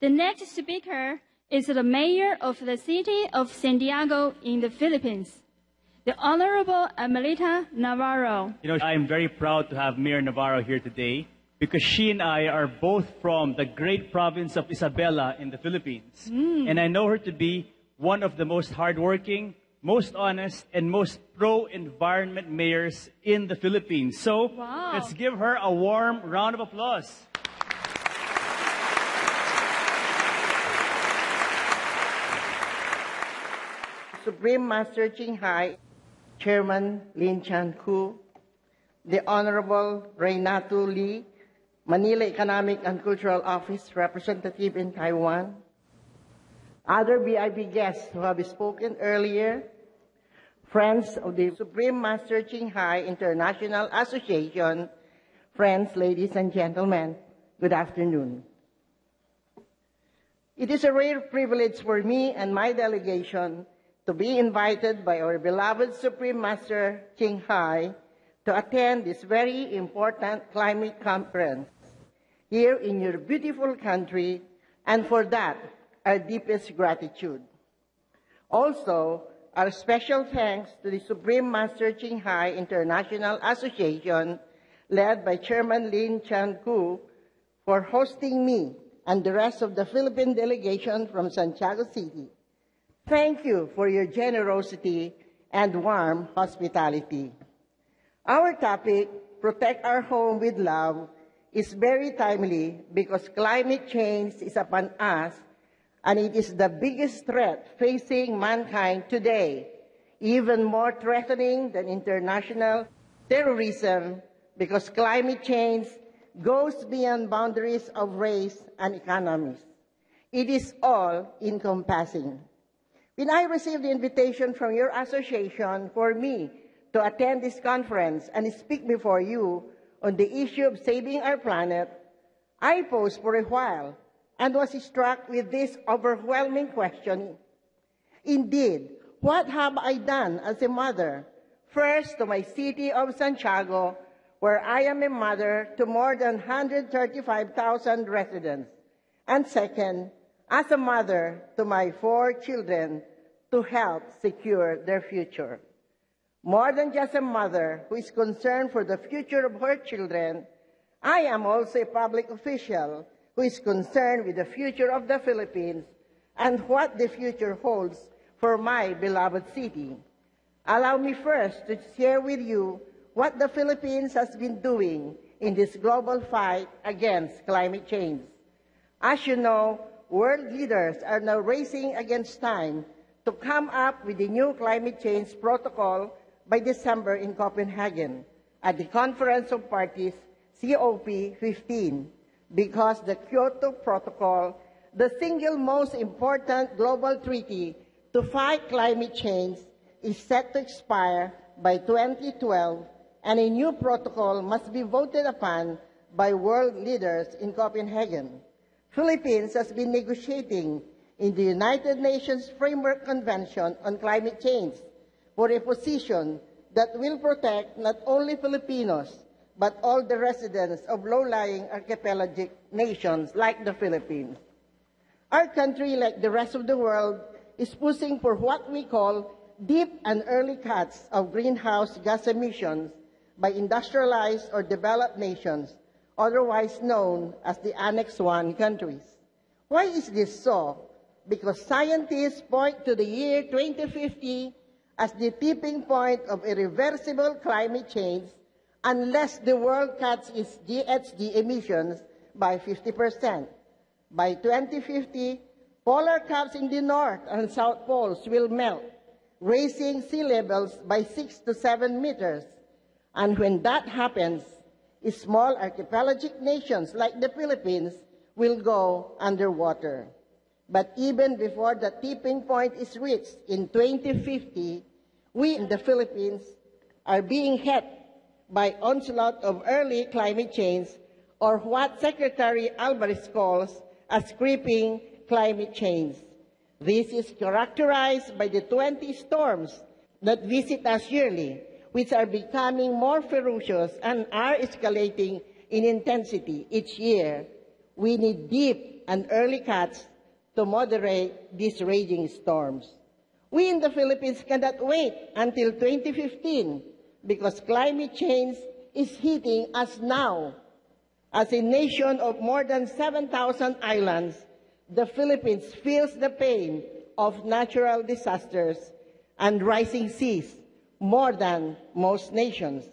The next speaker is the mayor of the city of Santiago in the Philippines, the Honorable Amelita Navarro. I am very proud to have Mayor Navarro here today because she and I are both from the great province of Isabela in the Philippines. And I know her to be one of the most hardworking, most honest, and most pro-environment mayors in the Philippines. So let's give her a warm round of applause. Supreme Master Ching Hai, Chairman Lin Chan-Ku, the Honorable Reynatu Lee, Manila Economic and Cultural Office Representative in Taiwan, other VIP guests who have spoken earlier, friends of the Supreme Master Ching Hai International Association, friends, ladies and gentlemen, good afternoon. It is a rare privilege for me and my delegation to be invited by our beloved Supreme Master Ching Hai to attend this very important climate conference here in your beautiful country, and for that, our deepest gratitude. Also, our special thanks to the Supreme Master Ching Hai International Association, led by Chairman Lin Chan-Ku, for hosting me and the rest of the Philippine delegation from Santiago City. Thank you for your generosity and warm hospitality. Our topic, Protect Our Home with Love, is very timely because climate change is upon us, and it is the biggest threat facing mankind today, even more threatening than international terrorism, because climate change goes beyond boundaries of race and economies. It is all-encompassing. When I received the invitation from your association for me to attend this conference and speak before you on the issue of saving our planet, I paused for a while and was struck with this overwhelming question. Indeed, what have I done as a mother? First, to my city of Santiago, where I am a mother to more than 135,000 residents. And second, as a mother to my 4 children to help secure their future. More than just a mother who is concerned for the future of her children, I am also a public official who is concerned with the future of the Philippines and what the future holds for my beloved city. Allow me first to share with you what the Philippines has been doing in this global fight against climate change. As you know, world leaders are now racing against time to come up with the new climate change protocol by December in Copenhagen at the Conference of Parties COP15, because the Kyoto Protocol, the single most important global treaty to fight climate change, is set to expire by 2012, and a new protocol must be voted upon by world leaders in Copenhagen. Philippines has been negotiating in the United Nations Framework Convention on Climate Change for a position that will protect not only Filipinos, but all the residents of low-lying archipelagic nations like the Philippines. Our country, like the rest of the world, is pushing for what we call deep and early cuts of greenhouse gas emissions by industrialized or developed nations, otherwise known as the Annex I countries. Why is this so? Because scientists point to the year 2050 as the tipping point of irreversible climate change unless the world cuts its GHG emissions by 50%. By 2050, polar caps in the North and South Poles will melt, raising sea levels by 6 to 7 meters. And when that happens, small archipelagic nations like the Philippines will go underwater. But even before the tipping point is reached in 2050, we in the Philippines are being hit by onslaught of early climate change, or what Secretary Alvarez calls as creeping climate change. This is characterized by the 20 storms that visit us yearly, which are becoming more ferocious and are escalating in intensity each year. We need deep and early cuts to moderate these raging storms. We in the Philippines cannot wait until 2015 because climate change is hitting us now. As a nation of more than 7,000 islands, the Philippines feels the pain of natural disasters and rising seas more than most nations.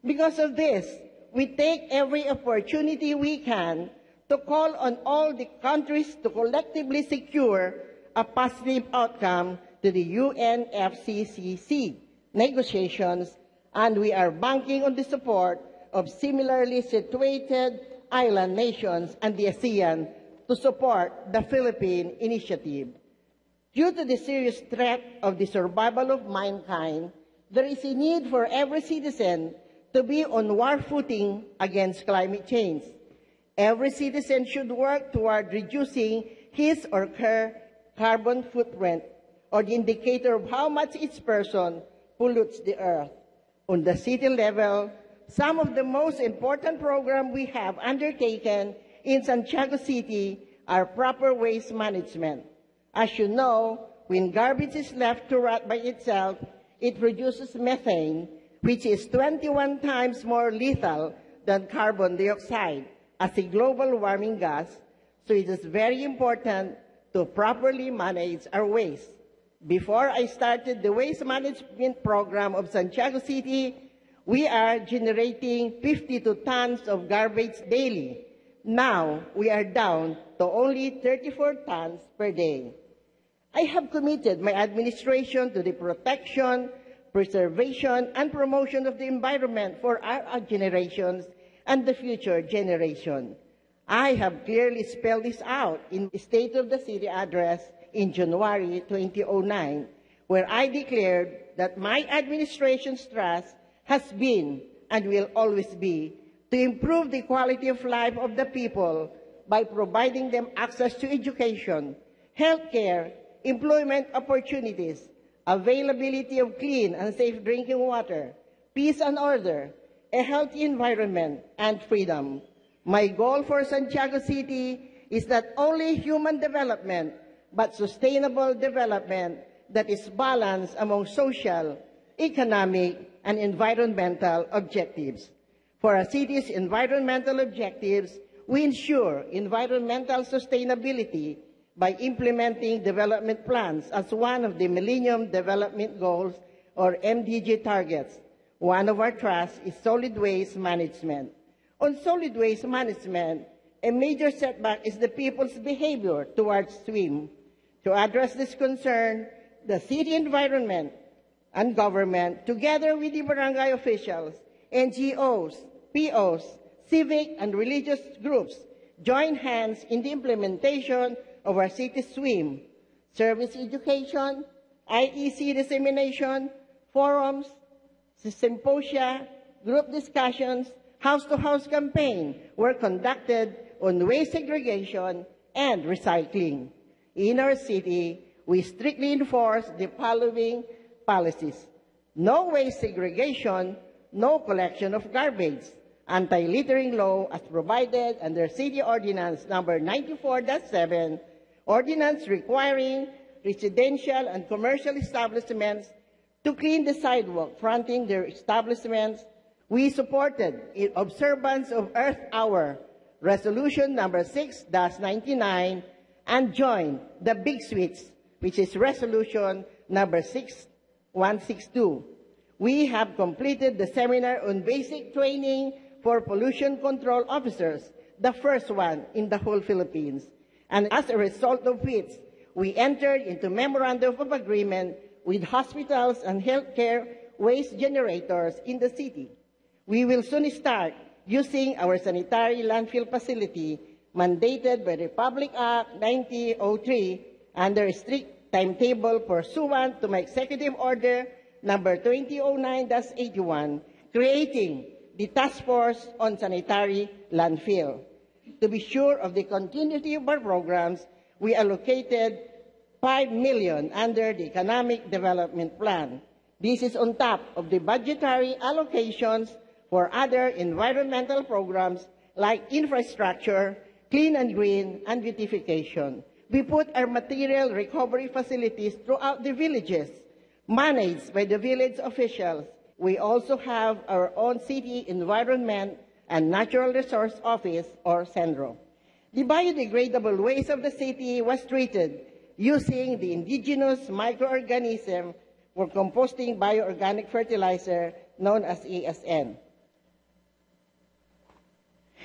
Because of this, we take every opportunity we can to call on all the countries to collectively secure a positive outcome to the UNFCCC negotiations, and we are banking on the support of similarly situated island nations and the ASEAN to support the Philippine initiative. Due to the serious threat of the survival of mankind, there is a need for every citizen to be on war footing against climate change. Every citizen should work toward reducing his or her carbon footprint, or the indicator of how much each person pollutes the earth. On the city level, some of the most important programs we have undertaken in Santiago City are proper waste management. As you know, when garbage is left to rot by itself, it produces methane, which is 21 times more lethal than carbon dioxide as a global warming gas, so it is very important to properly manage our waste. Before I started the waste management program of Santiago City, we are generating 52 tons of garbage daily. Now, we are down to only 34 tons per day. I have committed my administration to the protection, preservation, and promotion of the environment for our generations and the future generation. I have clearly spelled this out in the State of the City address in January 2009, where I declared that my administration's trust has been and will always be to improve the quality of life of the people by providing them access to education, healthcare, employment opportunities, availability of clean and safe drinking water, peace and order, a healthy environment, and freedom. My goal for Santiago City is not only human development, but sustainable development that is balanced among social, economic, and environmental objectives. For our city's environmental objectives, we ensure environmental sustainability by implementing development plans as one of the Millennium Development Goals, or MDG targets. One of our trusts is solid waste management. On solid waste management, a major setback is the people's behavior towards swim. To address this concern, the city environment and government, together with the barangay officials, NGOs, POs, civic and religious groups, join hands in the implementation of our city swim, service education, IEC dissemination, forums, symposia, group discussions, house-to-house campaign were conducted on waste segregation and recycling. In our city, we strictly enforce the following policies: no waste segregation, no collection of garbage, anti-littering law as provided under City Ordinance number 94-7, ordinance requiring residential and commercial establishments to clean the sidewalk fronting their establishments. We supported observance of Earth Hour, Resolution number 6-99, and joined the Big Switch, which is Resolution number 6162. We have completed the seminar on basic training for pollution control officers, the first one in the whole Philippines. And as a result of which, we entered into memorandum of agreement with hospitals and healthcare waste generators in the city. We will soon start using our sanitary landfill facility mandated by Republic Act 9003 under a strict timetable pursuant to my Executive Order number 2009-81, creating the Task Force on Sanitary Landfill. To be sure of the continuity of our programs, we allocated $5 million under the Economic Development Plan. This is on top of the budgetary allocations for other environmental programs like infrastructure, clean and green, and beautification. We put our material recovery facilities throughout the villages, managed by the village officials. We also have our own city environment and natural resource office, or CENRO. The biodegradable waste of the city was treated using the indigenous microorganism for composting bioorganic fertilizer known as ESN.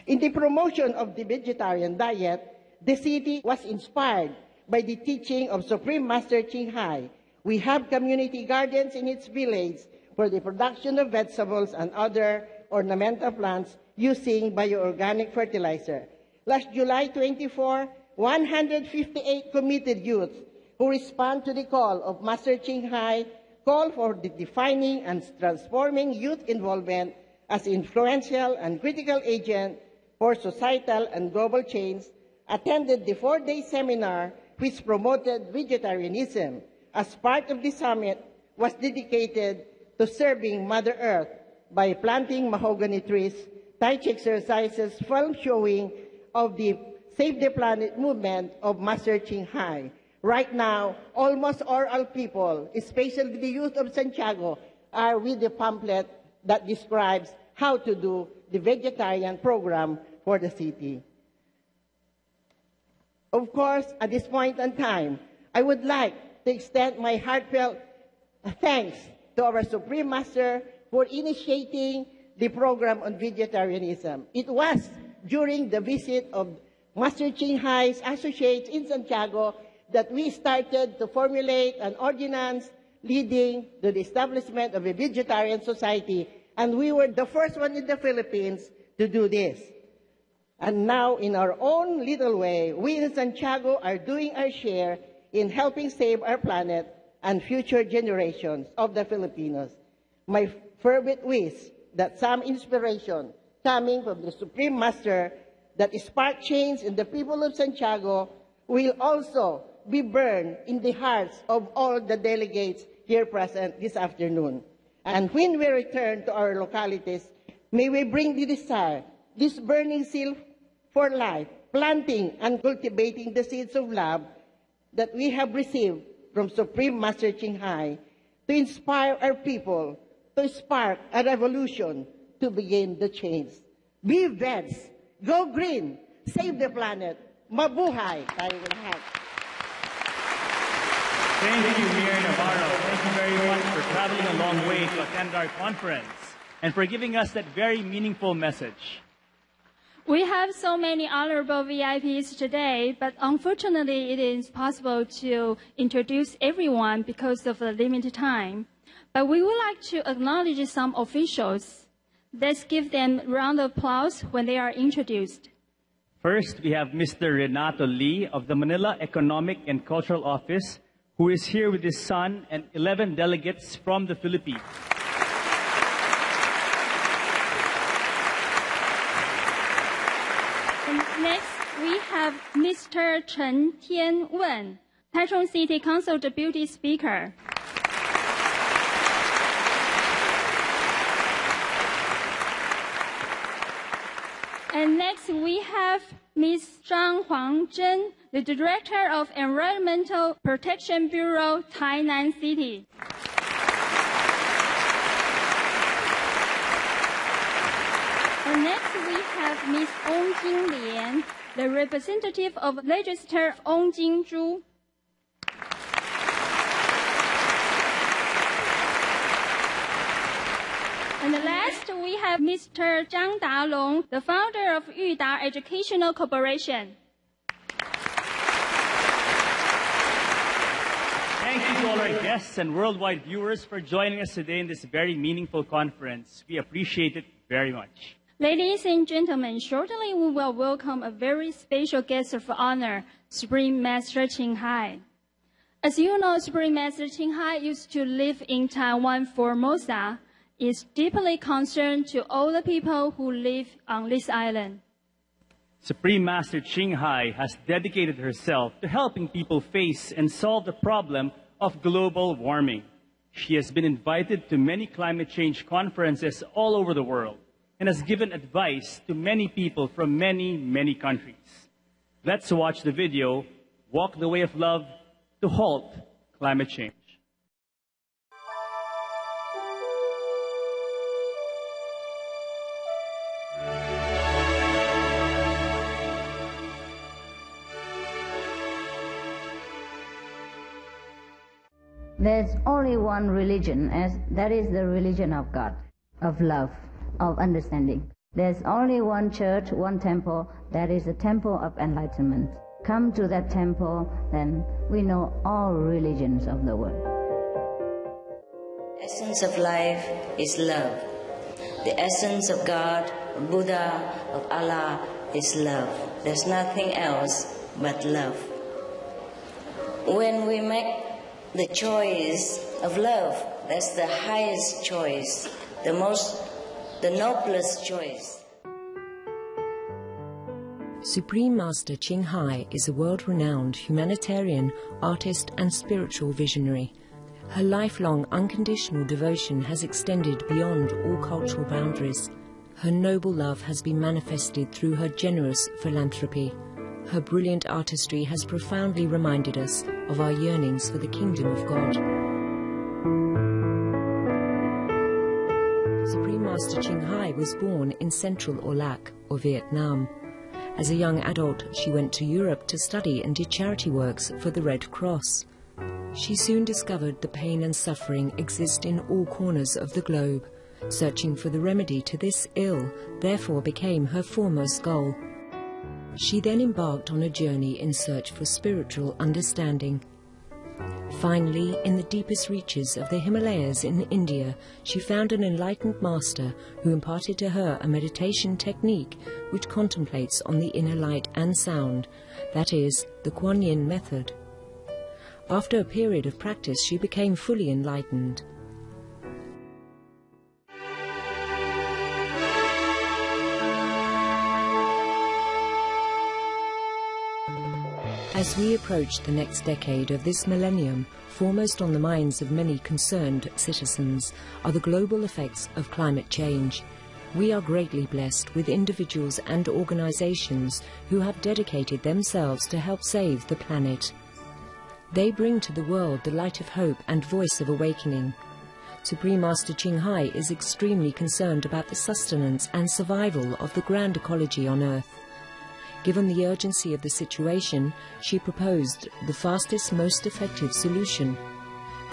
In the promotion of the vegetarian diet, the city was inspired by the teaching of Supreme Master Ching Hai. We have community gardens in its village for the production of vegetables and other ornamental plants using bioorganic fertilizer. Last July 24, 158 committed youth who respond to the call of Master Ching Hai call for the defining and transforming youth involvement as influential and critical agent for societal and global change, attended the 4-day seminar which promoted vegetarianism. As part of the summit was dedicated to serving Mother Earth by planting mahogany trees, Tai Chi exercises, film showing of the Save the Planet movement of Master Ching Hai. Right now, almost all people, especially the youth of Santiago, are with the pamphlet that describes how to do the vegetarian program for the city. Of course, at this point in time, I would like to extend my heartfelt thanks to our Supreme Master for initiating the program on vegetarianism. It was during the visit of Master Ching Hai's associates in Santiago that we started to formulate an ordinance leading to the establishment of a vegetarian society, and we were the first one in the Philippines to do this. And now, in our own little way, we in Santiago are doing our share in helping save our planet and future generations of the Filipinos. My fervent wish that some inspiration coming from the Supreme Master that spark change in the people of Santiago will also be burned in the hearts of all the delegates here present this afternoon. And when we return to our localities, may we bring the desire, this burning zeal for life, planting and cultivating the seeds of love that we have received from Supreme Master Ching Hai to inspire our people, to spark a revolution to begin the change. Be vets, go green, save the planet, mabuhay tayo lahat. Thank you, Mayor Navarro. Thank you very much for traveling a long way to attend our conference and for giving us that very meaningful message. We have so many honorable VIPs today, but unfortunately it is possible to introduce everyone because of the limited time. But we would like to acknowledge some officials. Let's give them a round of applause when they are introduced. First, we have Mr. Renato Lee of the Manila Economic and Cultural Office, who is here with his son and 11 delegates from the Philippines. And next, we have Mr. Chen Tianwen, Taichung City Council Deputy Speaker. And next, we have Ms. Zhang Huangzhen, the Director of Environmental Protection Bureau, Tainan City. And next, we have Ms. Ong Jinglian, the representative of Legislator Ong Jinzhu. And last, we have Mr. Zhang Dalong, the founder of Yuda Educational Corporation. Thank you to all our guests and worldwide viewers for joining us today in this very meaningful conference. We appreciate it very much. Ladies and gentlemen, shortly we will welcome a very special guest of honor, Supreme Master Ching Hai. As you know, Supreme Master Ching Hai used to live in Taiwan, Formosa, is deeply concerned to all the people who live on this island. Supreme Master Ching Hai has dedicated herself to helping people face and solve the problem of global warming. She has been invited to many climate change conferences all over the world and has given advice to many people from many countries. Let's watch the video, Walk the Way of Love to Halt Climate Change. There's only one religion, that is the religion of God, of love, of understanding. There's only one church, one temple, that is the temple of enlightenment. Come to that temple, then we know all religions of the world. The essence of life is love. The essence of God, of Buddha, of Allah is love. There's nothing else but love. When we make the choice of love, that's the highest choice, the noblest choice. Supreme Master Ching Hai is a world-renowned humanitarian, artist and spiritual visionary. Her lifelong unconditional devotion has extended beyond all cultural boundaries. Her noble love has been manifested through her generous philanthropy. Her brilliant artistry has profoundly reminded us of our yearnings for the kingdom of God. Supreme Master Ching Hai was born in central Aulacese, or Vietnam. As a young adult, she went to Europe to study and did charity works for the Red Cross. She soon discovered the pain and suffering exist in all corners of the globe. Searching for the remedy to this ill, therefore, became her foremost goal. She then embarked on a journey in search for spiritual understanding. Finally, in the deepest reaches of the Himalayas in India, she found an enlightened master who imparted to her a meditation technique which contemplates on the inner light and sound, that is, the Kuan Yin method. After a period of practice, she became fully enlightened. As we approach the next decade of this millennium, foremost on the minds of many concerned citizens are the global effects of climate change. We are greatly blessed with individuals and organizations who have dedicated themselves to help save the planet. They bring to the world the light of hope and voice of awakening. Supreme Master Ching Hai is extremely concerned about the sustenance and survival of the grand ecology on Earth. Given the urgency of the situation, she proposed the fastest, most effective solution.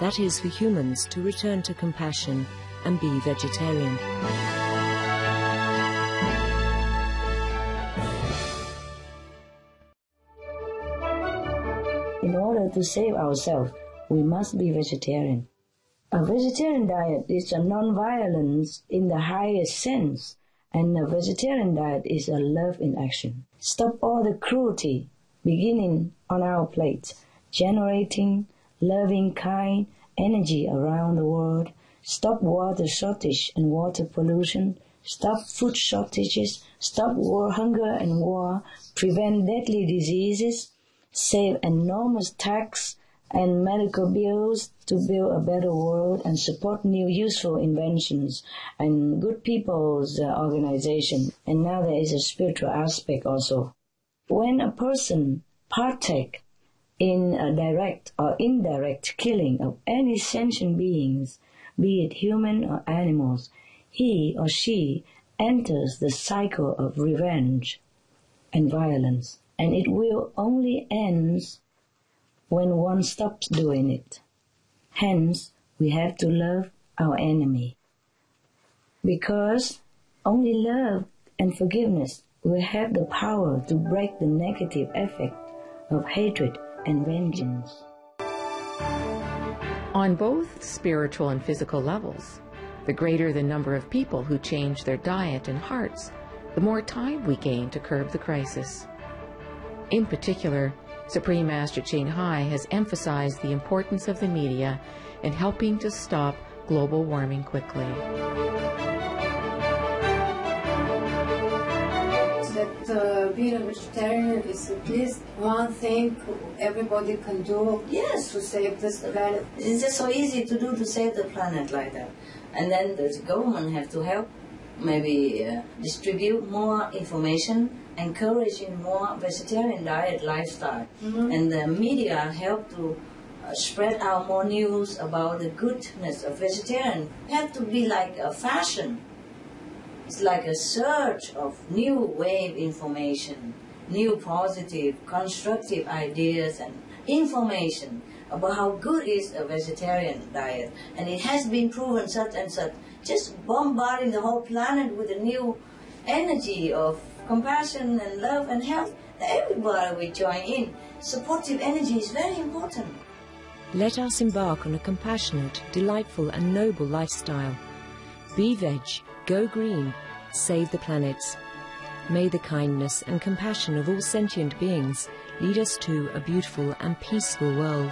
That is for humans to return to compassion and be vegetarian. In order to save ourselves, we must be vegetarian. A vegetarian diet is a non-violence in the highest sense, and a vegetarian diet is a love in action. Stop all the cruelty beginning on our plates, generating loving, kind energy around the world. Stop water shortage and water pollution. Stop food shortages. Stop hunger and war. Prevent deadly diseases. Save enormous tax and medical bills to build a better world, and support new useful inventions and good people's organization. And now there is a spiritual aspect also. When a person partake in a direct or indirect killing of any sentient beings, be it human or animals, he or she enters the cycle of revenge and violence, and it will only end when one stops doing it. Hence, we have to love our enemy, because only love and forgiveness will have the power to break the negative effect of hatred and vengeance. On both spiritual and physical levels, the greater the number of people who change their diet and hearts, the more time we gain to curb the crisis. In particular, Supreme Master Ching Hai has emphasized the importance of the media in helping to stop global warming quickly. That being a vegetarian is at least one thing everybody can do. Yes, to save this planet. It's just so easy to do to save the planet like that. And then the government have to help, maybe distribute more information encouraging more vegetarian diet lifestyle. And the media help to spread out more news about the goodness of vegetarian. It have to be like a fashion. It's like a search of new wave information, new positive, constructive ideas and information about how good is a vegetarian diet. And it has been proven such and such. Just bombarding the whole planet with a new energy of compassion and love and health. Everybody will join in. Supportive energy is very important. Let us embark on a compassionate, delightful and noble lifestyle. Be veg, go green, save the planets. May the kindness and compassion of all sentient beings lead us to a beautiful and peaceful world.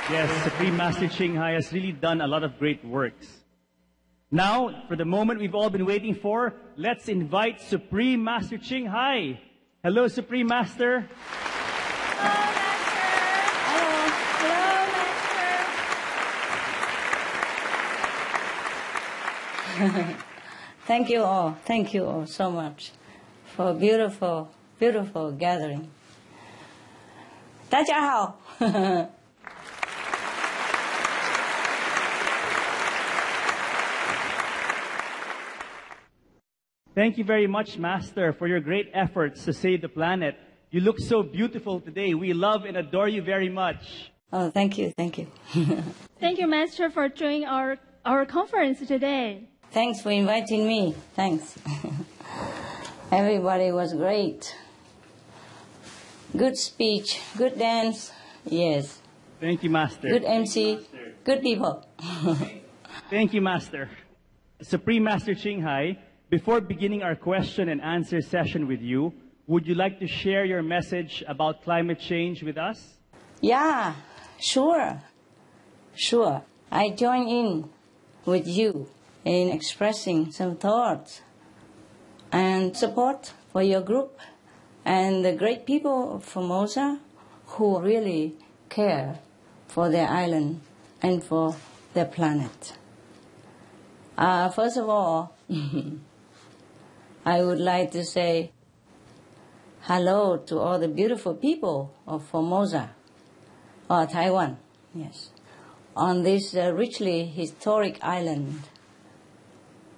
Yes, Supreme Master Ching Hai has really done a lot of great works. Now, for the moment we've all been waiting for, let's invite Supreme Master Ching Hai. Hello, Supreme Master. Thank you all so much for a beautiful, beautiful gathering. 大家好。Thank you very much, Master, for your great efforts to save the planet. You look so beautiful today. We love and adore you very much. Oh, thank you, thank you. Thank you, Master, for joining our conference today. Thanks for inviting me. Thanks. Everybody was great. Good speech, good dance. Yes. Thank you, Master. Good MC, good people. Thank you, Master. Supreme Master Ching Hai, before beginning our question and answer session with you, would you like to share your message about climate change with us? Yeah, sure. Sure. I join in with you in expressing some thoughts and support for your group and the great people of Formosa who really care for their island and for their planet. First of all, I would like to say hello to all the beautiful people of Formosa, or Taiwan, yes, on this richly historic island.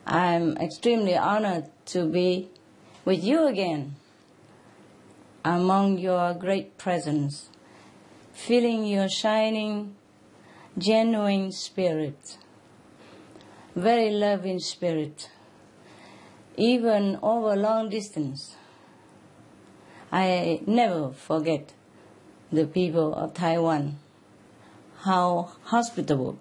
I'm extremely honored to be with you again among your great presence, feeling your shining, genuine spirit, very loving spirit, even over long distance. I never forget the people of Taiwan, how hospitable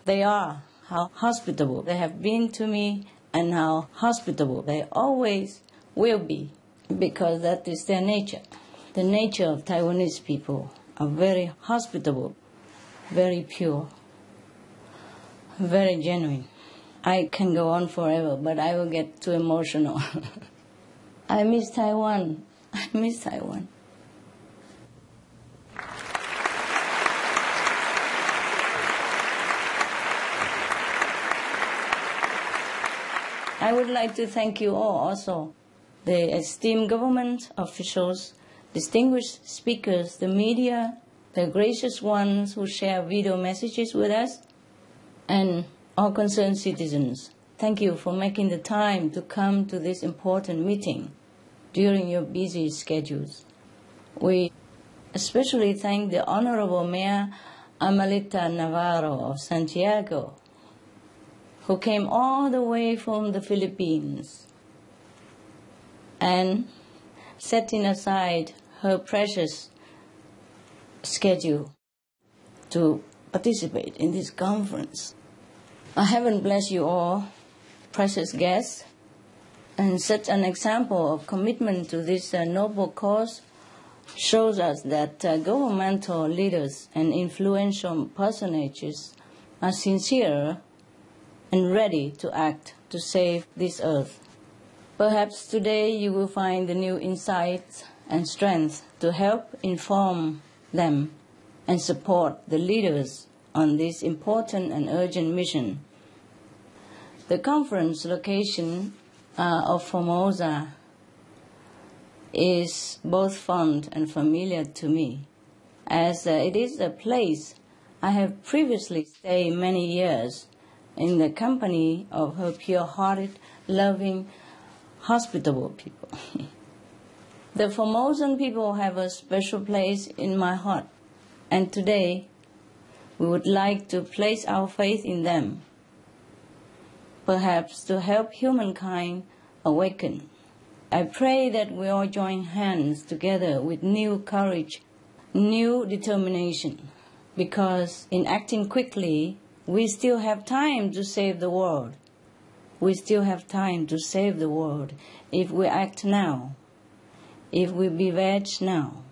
they are, how hospitable they have been to me, and how hospitable they always will be, because that is their nature. The nature of Taiwanese people are very hospitable, very pure, very genuine. I can go on forever, but I will get too emotional. I miss Taiwan. I miss Taiwan. I would like to thank you all also, the esteemed government officials, distinguished speakers, the media, the gracious ones who share video messages with us, and all concerned citizens. Thank you for making the time to come to this important meeting during your busy schedules. We especially thank the Honorable Mayor Amelita Navarro of Santiago, who came all the way from the Philippines and setting aside her precious schedule to participate in this conference. Heaven bless you all, precious guests, and such an example of commitment to this noble cause shows us that governmental leaders and influential personages are sincere and ready to act to save this earth. Perhaps today you will find the new insights and strength to help inform them and support the leaders on this important and urgent mission. The conference location of Formosa is both fond and familiar to me, as it is a place I have previously stayed many years in the company of her pure-hearted, loving, hospitable people. The Formosan people have a special place in my heart, and today we would like to place our faith in them, perhaps to help humankind awaken. I pray that we all join hands together with new courage, new determination, because in acting quickly, we still have time to save the world. We still have time to save the world if we act now, if we beware now.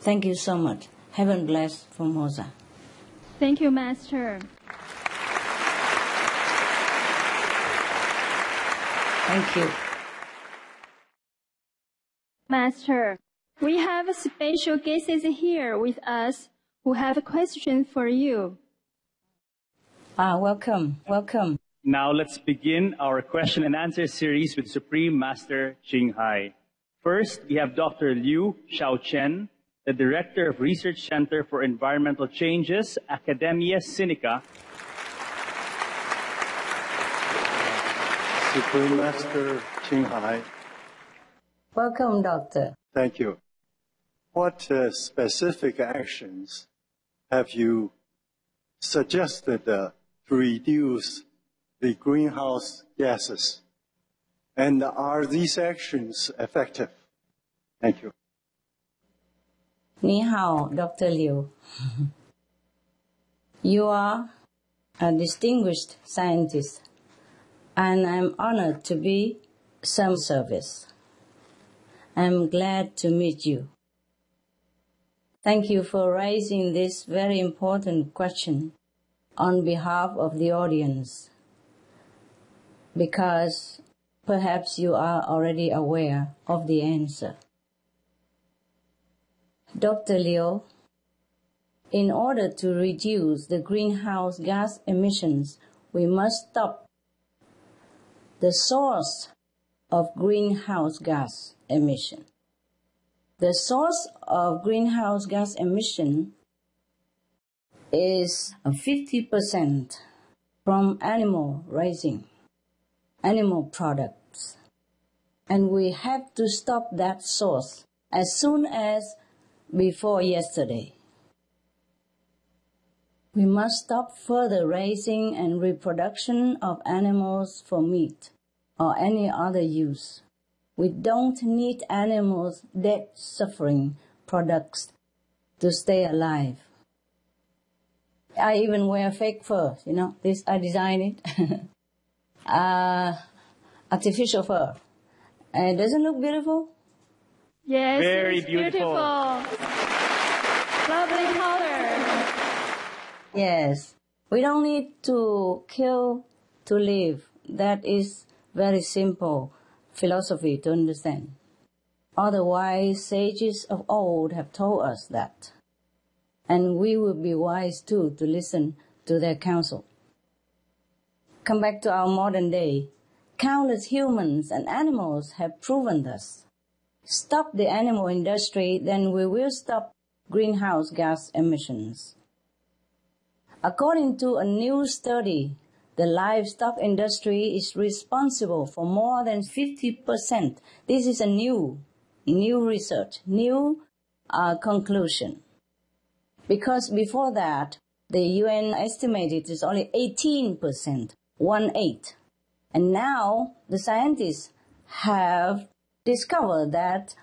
Thank you so much. Heaven bless Formosa. Thank you, Master. Thank you. Master, we have special guests here with us who have a question for you. Welcome. Now let's begin our question and answer series with Supreme Master Ching Hai. First, we have Dr. Liu Xiaochen, the Director of Research Center for Environmental Changes, Academia Sinica. Supreme Master Ching Hai. Welcome, Doctor. Thank you. What specific actions have you suggested to reduce the greenhouse gases? And are these actions effective? Thank you. Ni hao, Dr. Liu. You are a distinguished scientist, and I'm honored to be some service. I'm glad to meet you. Thank you for raising this very important question on behalf of the audience, because perhaps you are already aware of the answer. Dr. Liu, in order to reduce the greenhouse gas emissions, we must stop the source of greenhouse gas emission. The source of greenhouse gas emission is 50% from animal raising, animal products. And we have to stop that source as soon as before yesterday. We must stop further raising and reproduction of animals for meat or any other use. We don't need animals' dead, suffering products to stay alive. I even wear fake fur, this I designed it. Artificial fur. Doesn't it look beautiful? Yes, Very it's beautiful. Lovely color. Yes. We don't need to kill to live. That is very simple philosophy to understand. Otherwise, sages of old have told us that. And we will be wise too to listen to their counsel. Come back to our modern day. Countless humans and animals have proven this. Stop the animal industry, then we will stop greenhouse gas emissions. According to a new study, the livestock industry is responsible for more than 50%. This is a new research, new conclusion. Because before that, the UN estimated it's only 18%, 1/8. And now the scientists have discovered that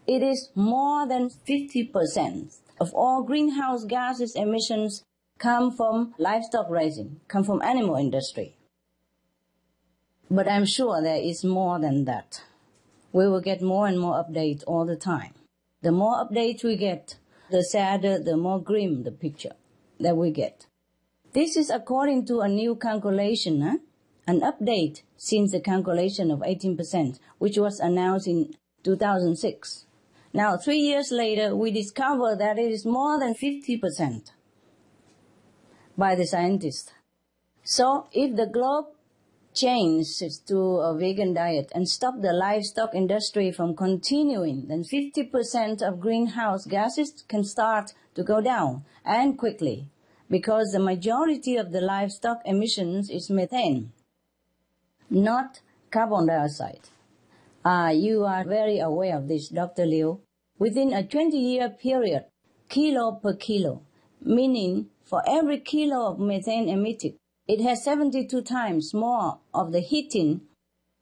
it is more than 50% of all greenhouse gases emissions come from livestock raising, come from animal industry. But I'm sure there is more than that. We will get more and more updates all the time. The more updates we get, the sadder, the more grim the picture that we get. This is according to a new calculation, an update since the calculation of 18%, which was announced in 2006. Now, 3 years later, we discover that it is more than 50% by the scientists. So, if the globe changes to a vegan diet and stop the livestock industry from continuing, then 50% of greenhouse gases can start to go down, and quickly, because the majority of the livestock emissions is methane, not carbon dioxide. You are very aware of this, Dr. Liu. Within a 20-year period, kilo per kilo, meaning for every kilo of methane emitted, it has 72 times more of the heating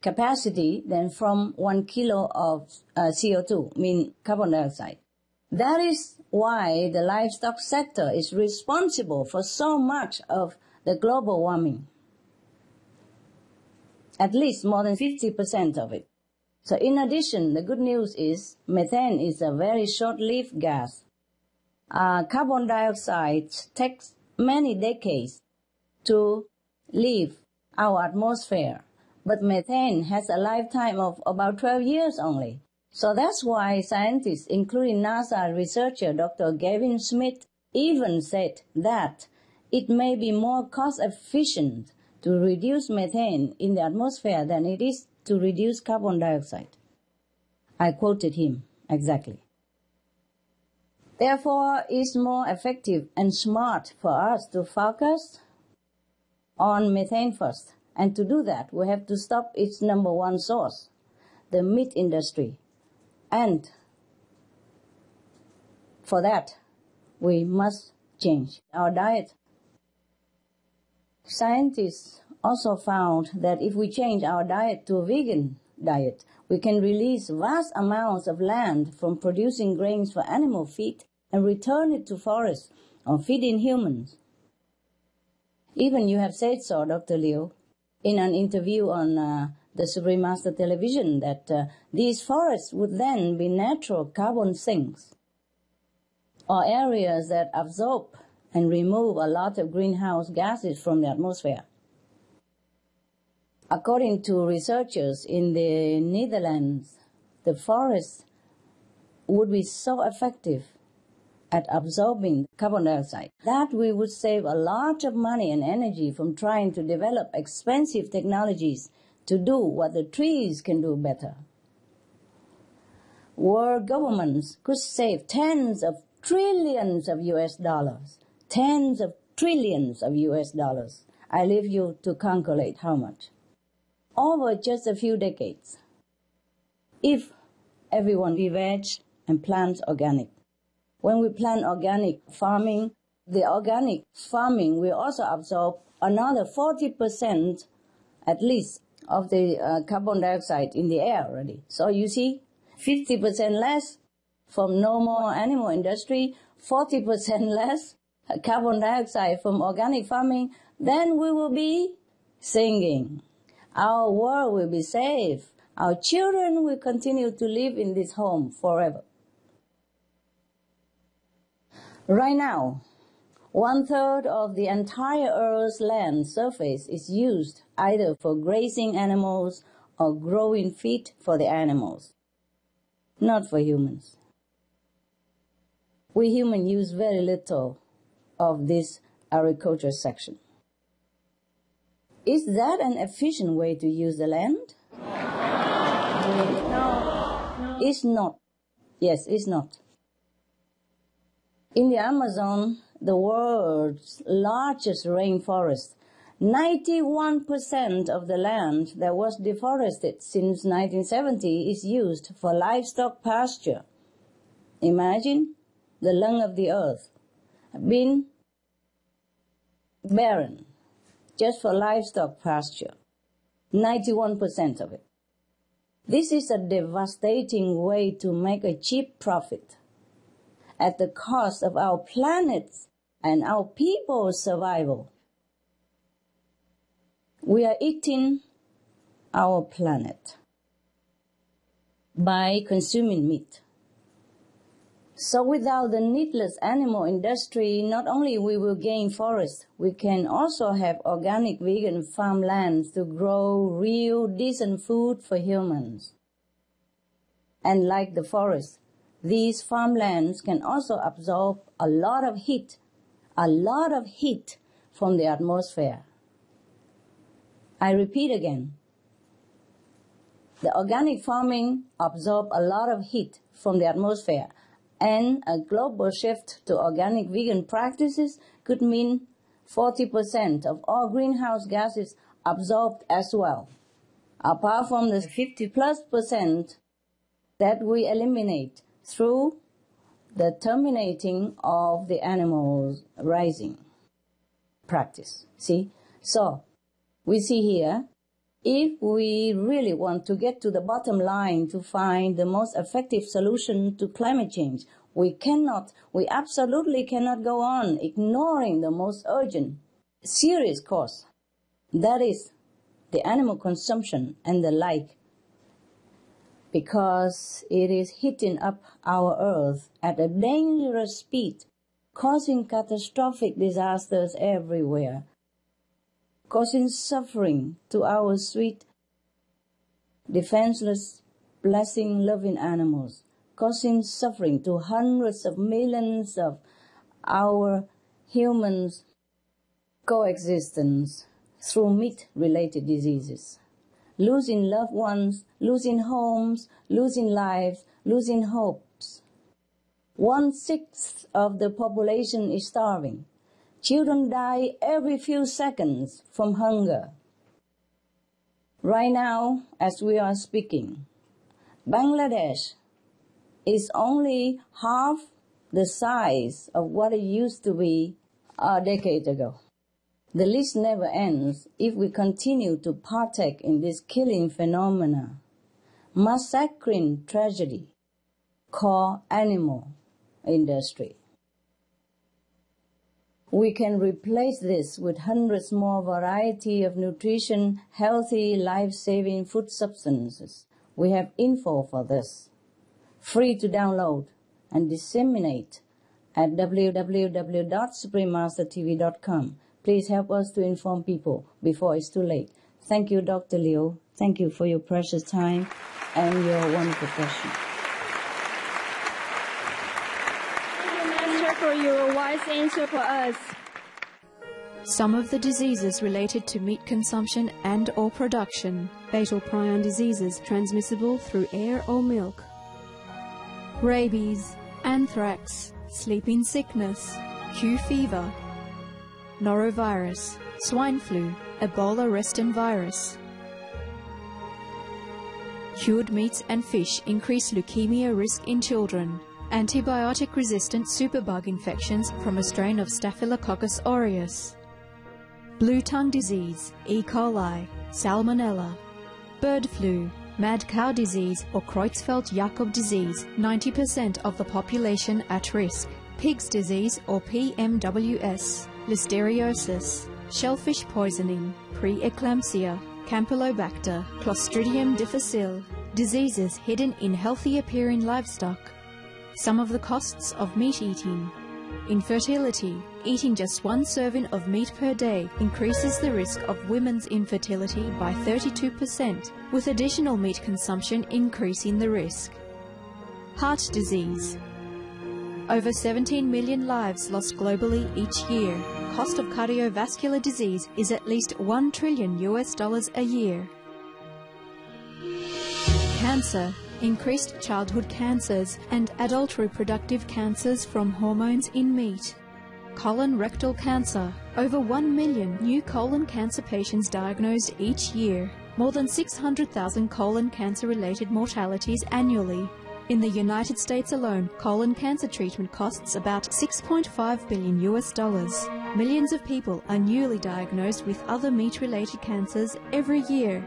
capacity than from 1 kilo of CO2, mean carbon dioxide. That is why the livestock sector is responsible for so much of the global warming. At least more than 50% of it. So in addition, the good news is methane is a very short-lived gas. Carbon dioxide takes many decades to leave our atmosphere, but methane has a lifetime of about 12 years only. So that's why scientists, including NASA researcher Dr. Gavin Smith, even said that it may be more cost-efficient to reduce methane in the atmosphere than it is to reduce carbon dioxide. I quoted him exactly. Therefore, it's more effective and smart for us to focus on methane first. And to do that, we have to stop its number one source, the meat industry. And for that, we must change our diet. Scientists also found that if we change our diet to a vegan diet, we can release vast amounts of land from producing grains for animal feed and return it to forests or feeding humans. Even you have said so, Dr. Liu, in an interview on the Supreme Master Television, that these forests would then be natural carbon sinks, or areas that absorb and remove a lot of greenhouse gases from the atmosphere. According to researchers in the Netherlands, the forests would be so effective at absorbing carbon dioxide that we would save a lot of money and energy from trying to develop expensive technologies to do what the trees can do better. World governments could save tens of trillions of US dollars. Tens of trillions of US dollars. I leave you to calculate how much. Over just a few decades. If everyone be veg and plants organic. When we plant organic farming, the organic farming will also absorb another 40% at least of the carbon dioxide in the air already. So you see, 50% less from normal animal industry, 40% less carbon dioxide from organic farming, then we will be singing. Our world will be safe. Our children will continue to live in this home forever. Right now, 1/3 of the entire Earth's land surface is used either for grazing animals or growing feed for the animals, not for humans. We humans use very little of this agriculture section. Is that an efficient way to use the land? No. It's not. Yes, it's not. In the Amazon, the world's largest rainforest, 91% of the land that was deforested since 1970 is used for livestock pasture. Imagine the lung of the earth being barren just for livestock pasture, 91% of it. This is a devastating way to make a cheap profit at the cost of our planet's and our people's survival. We are eating our planet by consuming meat. So without the needless animal industry, not only we will gain forests, we can also have organic vegan farmlands to grow real decent food for humans. And like the forest, these farmlands can also absorb a lot of heat from the atmosphere. I repeat again. The organic farming absorbs a lot of heat from the atmosphere, and a global shift to organic vegan practices could mean 40% of all greenhouse gases absorbed as well, apart from the 50+% that we eliminate through the terminating of the animals rising practice. See? So, we see here, if we really want to get to the bottom line to find the most effective solution to climate change, we absolutely cannot go on ignoring the most urgent, serious cause. That is the animal consumption and the like, because it is heating up our earth at a dangerous speed, causing catastrophic disasters everywhere, causing suffering to our sweet, defenseless, blessing-loving animals, causing suffering to hundreds of millions of our humans' coexistence through meat-related diseases, losing loved ones, losing homes, losing lives, losing hopes. 1/6 of the population is starving. Children die every few seconds from hunger. Right now, as we are speaking, Bangladesh is only half the size of what it used to be a decade ago. The list never ends if we continue to partake in this killing phenomena, massacring tragedy called animal industry. We can replace this with hundreds more variety of nutrition, healthy, life-saving food substances. We have info for this, free to download and disseminate at www.suprememastertv.com. Please help us to inform people before it's too late. Thank you, Dr. Liu. Thank you for your precious time and your wonderful question. For your wise answer for us. Some of the diseases related to meat consumption and or production, fatal prion diseases transmissible through air or milk, rabies, anthrax, sleeping sickness, Q fever, norovirus, swine flu, Ebola reston virus. Cured meats and fish increase leukemia risk in children. Antibiotic-resistant superbug infections from a strain of Staphylococcus aureus. Blue tongue disease, E. coli, Salmonella. Bird flu, mad cow disease or Creutzfeldt-Jakob disease, 90% of the population at risk. Pig's disease or PMWS, Listeriosis. Shellfish poisoning, preeclampsia, Campylobacter, Clostridium difficile. Diseases hidden in healthy-appearing livestock. Some of the costs of meat eating. Infertility. Eating just one serving of meat per day increases the risk of women's infertility by 32%, with additional meat consumption increasing the risk. Heart disease. Over 17 million lives lost globally each year. Cost of cardiovascular disease is at least $1 trillion a year. Cancer. Increased childhood cancers and adult reproductive cancers from hormones in meat. Colon rectal cancer. Over 1 million new colon cancer patients diagnosed each year. More than 600,000 colon cancer-related mortalities annually. In the United States alone, colon cancer treatment costs about $6.5 billion. Millions of people are newly diagnosed with other meat-related cancers every year.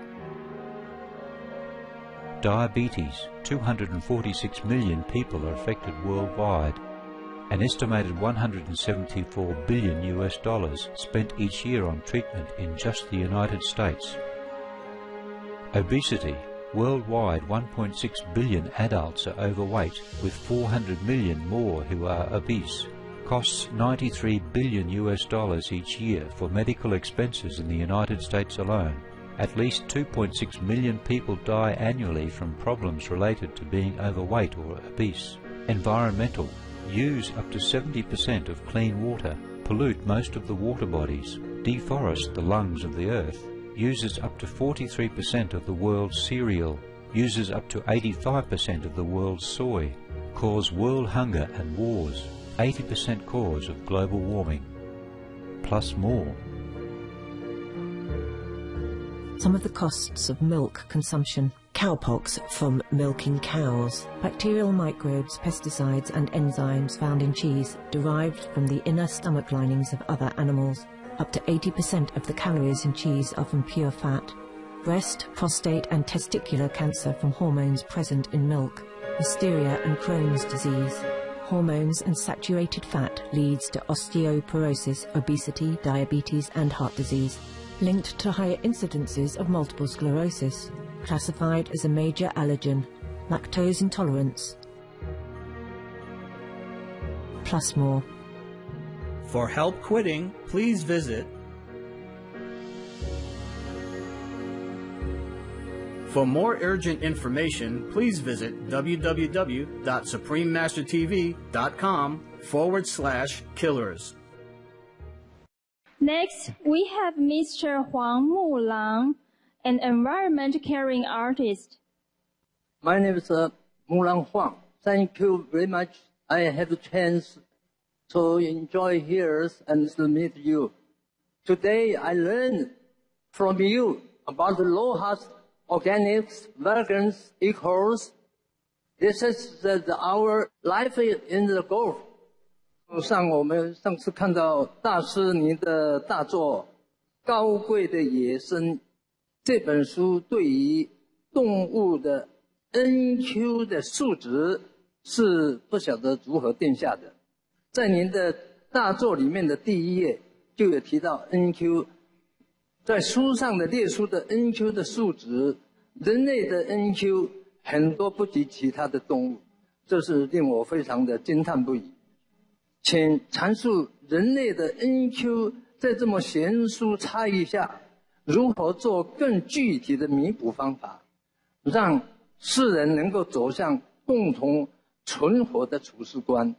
Diabetes. 246 million people are affected worldwide. An estimated $174 billion spent each year on treatment in just the United States. Obesity. Worldwide, 1.6 billion adults are overweight, with 400 million more who are obese. Costs $93 billion each year for medical expenses in the United States alone. At least 2.6 million people die annually from problems related to being overweight or obese. Environmental. Use up to 70% of clean water. Pollute most of the water bodies. Deforest the lungs of the earth. Uses up to 43% of the world's cereal. Uses up to 85% of the world's soy. Cause world hunger and wars. 80% cause of global warming. Plus more. Some of the costs of milk consumption. Cowpox from milking cows. Bacterial microbes, pesticides and enzymes found in cheese derived from the inner stomach linings of other animals. Up to 80% of the calories in cheese are from pure fat. Breast, prostate and testicular cancer from hormones present in milk. Listeria and Crohn's disease. Hormones and saturated fat leads to osteoporosis, obesity, diabetes and heart disease. Linked to higher incidences of multiple sclerosis. Classified as a major allergen. Lactose intolerance. Plus more. For help quitting, please visit. For more urgent information, please visit www.suprememastertv.com/killers. Next, we have Mr. Huang Mulang, an environment caring artist. My name is Mulang Huang. Thank you very much. I have a chance to enjoy here and to meet you. Today I learned from you about the low-cost organics, vegans, equals. This is our life in the Gulf. 我们上次看到大师您的大作《高贵的野生》这本书，对于动物的 NQ 的数值是不晓得如何定下的。在您的大作里面的第一页就有提到 NQ， 在书上的列出的 NQ 的数值，人类的 NQ 很多不及其他的动物，这是令我非常的惊叹不已。请阐述人类的 NQ 在这么悬殊差异下，如何做更具体的弥补方法，让世人能够走向共同存活的处世观。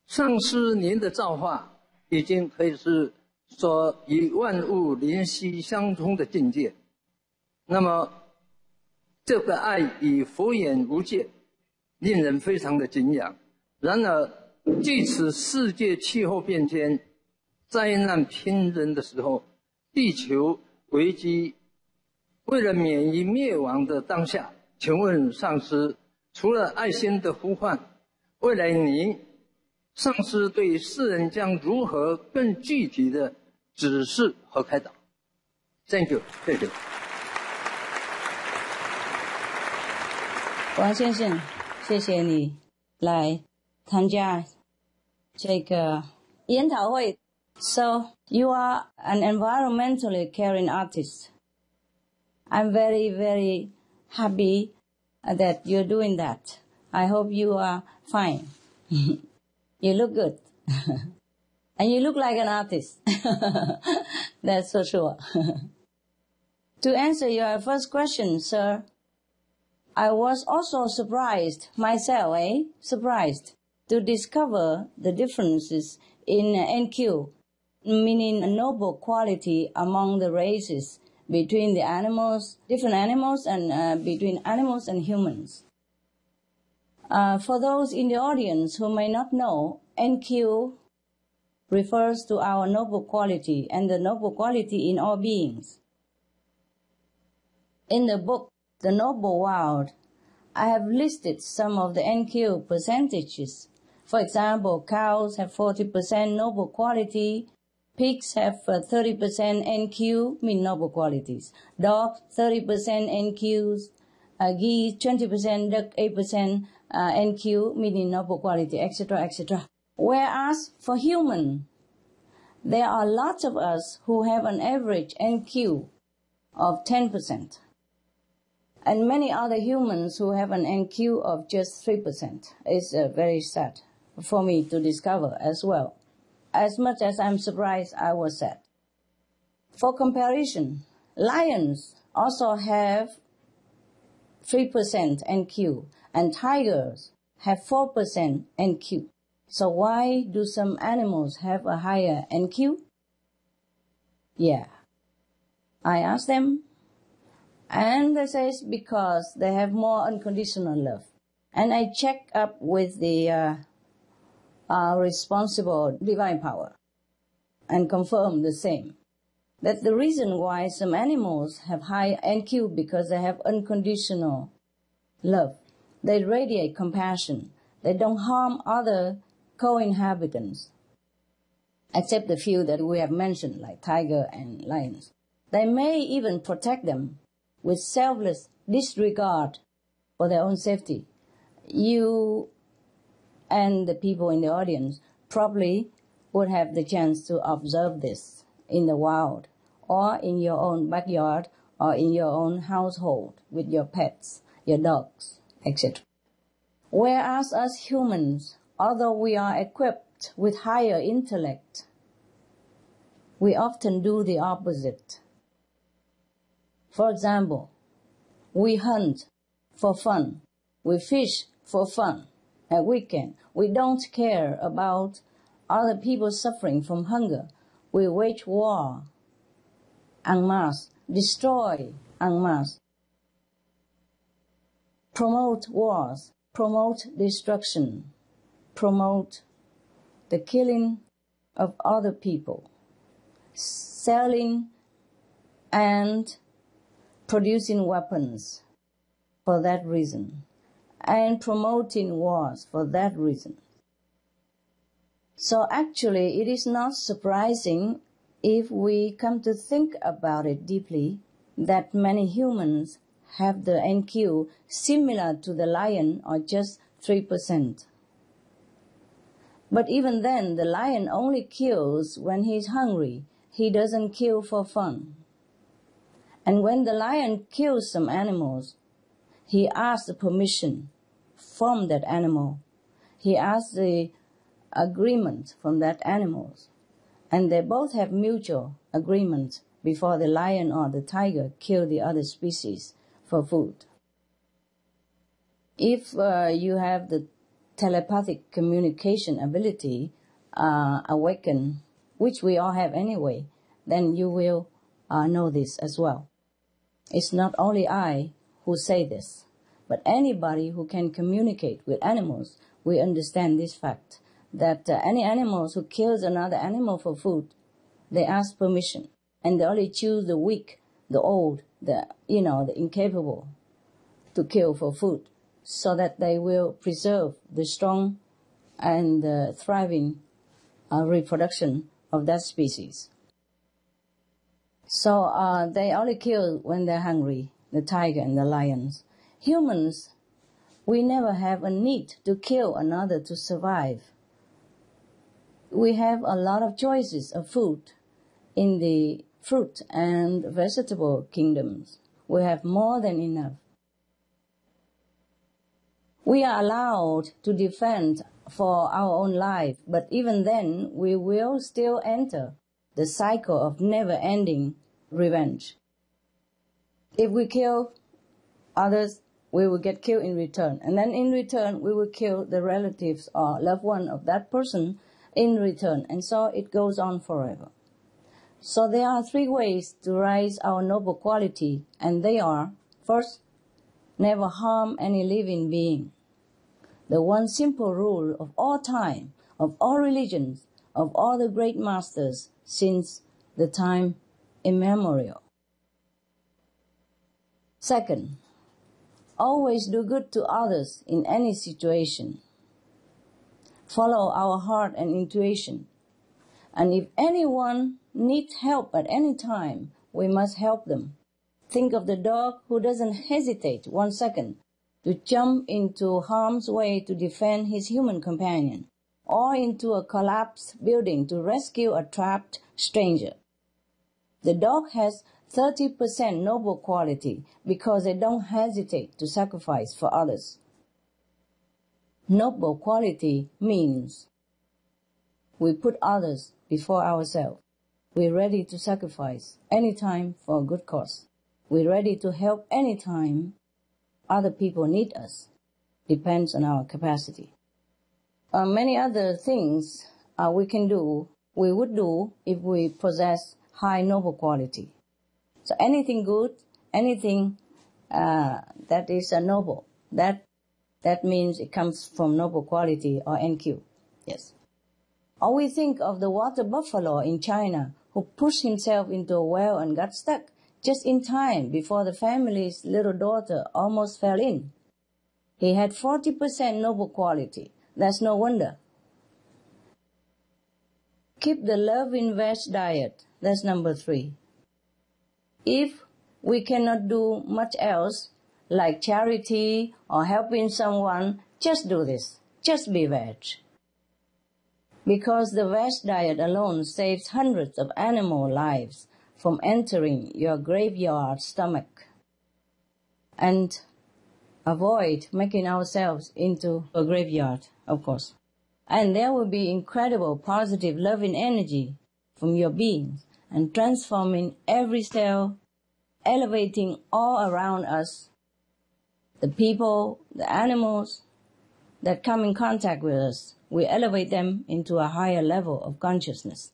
上师您的造化已经可以是说与万物联系相通的境界，那么这个爱与佛眼无界，令人非常的敬仰。然而据此世界气候变迁、灾难频仍的时候，地球危机，为了免于灭亡的当下，请问上师，除了爱心的呼唤，未来您上师对世人将如何更具体的指示和开导 ？Thank you， 谢谢。王先生，谢谢你来参加这个研讨会。So you are an environmentally caring artist. I'm very, very happy that you're doing that. I hope you are fine. You look good. And you look like an artist. That's for sure. To answer your first question, sir, I was also surprised myself, surprised to discover the differences in NQ, meaning a noble quality among the races between the animals, different animals, and between animals and humans. For those in the audience who may not know, NQ refers to our noble quality and the noble quality in all beings. In the book, The Noble World, I have listed some of the NQ percentages. For example, cows have 40% noble quality, pigs have 30% NQ, mean noble qualities, dogs 30% NQs, geese 20%, duck 8% NQ, meaning noble quality, etc., etc. Whereas for human, there are lots of us who have an average NQ of 10%. and many other humans who have an NQ of just 3%. It's very sad for me to discover as well. As much as I'm surprised, I was sad. For comparison, lions also have 3% NQ, and tigers have 4% NQ. So why do some animals have a higher NQ? Yeah. I asked them, and they say it's because they have more unconditional love. And I check up with the responsible divine power and confirm the same. That the reason why some animals have high NQ because they have unconditional love. They radiate compassion. They don't harm other co-inhabitants, except the few that we have mentioned, like tiger and lions. They may even protect them with selfless disregard for their own safety. You and the people in the audience probably would have the chance to observe this in the wild, or in your own backyard, or in your own household with your pets, your dogs, etc. Whereas us humans, although we are equipped with higher intellect, we often do the opposite. For example, we hunt for fun, we fish for fun at weekend. We don't care about other people suffering from hunger. We wage war en masse, destroy en masse, promote wars, promote destruction, promote the killing of other people, selling and producing weapons for that reason, and promoting wars for that reason. So actually, it is not surprising if we come to think about it deeply that many humans have the NQ similar to the lion or just 3%. But even then, the lion only kills when he's hungry. He doesn't kill for fun. And when the lion kills some animals, he asks the permission from that animal. He asks the agreement from that animal. And they both have mutual agreement before the lion or the tiger kill the other species for food. If you have the telepathic communication ability awakened, which we all have anyway, then you will know this as well. It's not only I who say this, but anybody who can communicate with animals will understand this fact, that any animals who kills another animal for food, they ask permission, and they only choose the weak, the old, the incapable to kill for food, so that they will preserve the strong and thriving reproduction of that species. So they only kill when they're hungry, the tiger and the lions. Humans, we never have a need to kill another to survive. We have a lot of choices of food in the fruit and vegetable kingdoms. We have more than enough. We are allowed to defend for our own life, but even then we will still enter the cycle of never-ending revenge. If we kill others, we will get killed in return. And then in return, we will kill the relatives or loved one of that person in return. And so it goes on forever. So there are 3 ways to rise our noble quality, and they are, first, never harm any living being. The one simple rule of all time, of all religions, of all the great masters since the time immemorial. Second, always do good to others in any situation. Follow our heart and intuition. And if anyone needs help at any time, we must help them. Think of the dog who doesn't hesitate 1 second to jump into harm's way to defend his human companion, or into a collapsed building to rescue a trapped stranger. The dog has 30% noble quality because they don't hesitate to sacrifice for others. Noble quality means we put others before ourselves. We're ready to sacrifice anytime for a good cause. We're ready to help anytime other people need us. Depends on our capacity. Many other things we would do if we possess high noble quality. So anything good, anything that is noble, that means it comes from noble quality or NQ. Yes. Or we think of the water buffalo in China who pushed himself into a well and got stuck just in time before the family's little daughter almost fell in. He had 40% noble quality. That's no wonder. Keep the love-in-veg diet. That's number 3. If we cannot do much else, like charity or helping someone, just do this. Just be veg. Because the veg diet alone saves hundreds of animal lives from entering your graveyard stomach. And avoid making ourselves into a graveyard, of course. And there will be incredible positive loving energy from your being and transforming every cell, elevating all around us, the people, the animals that come in contact with us. We elevate them into a higher level of consciousness.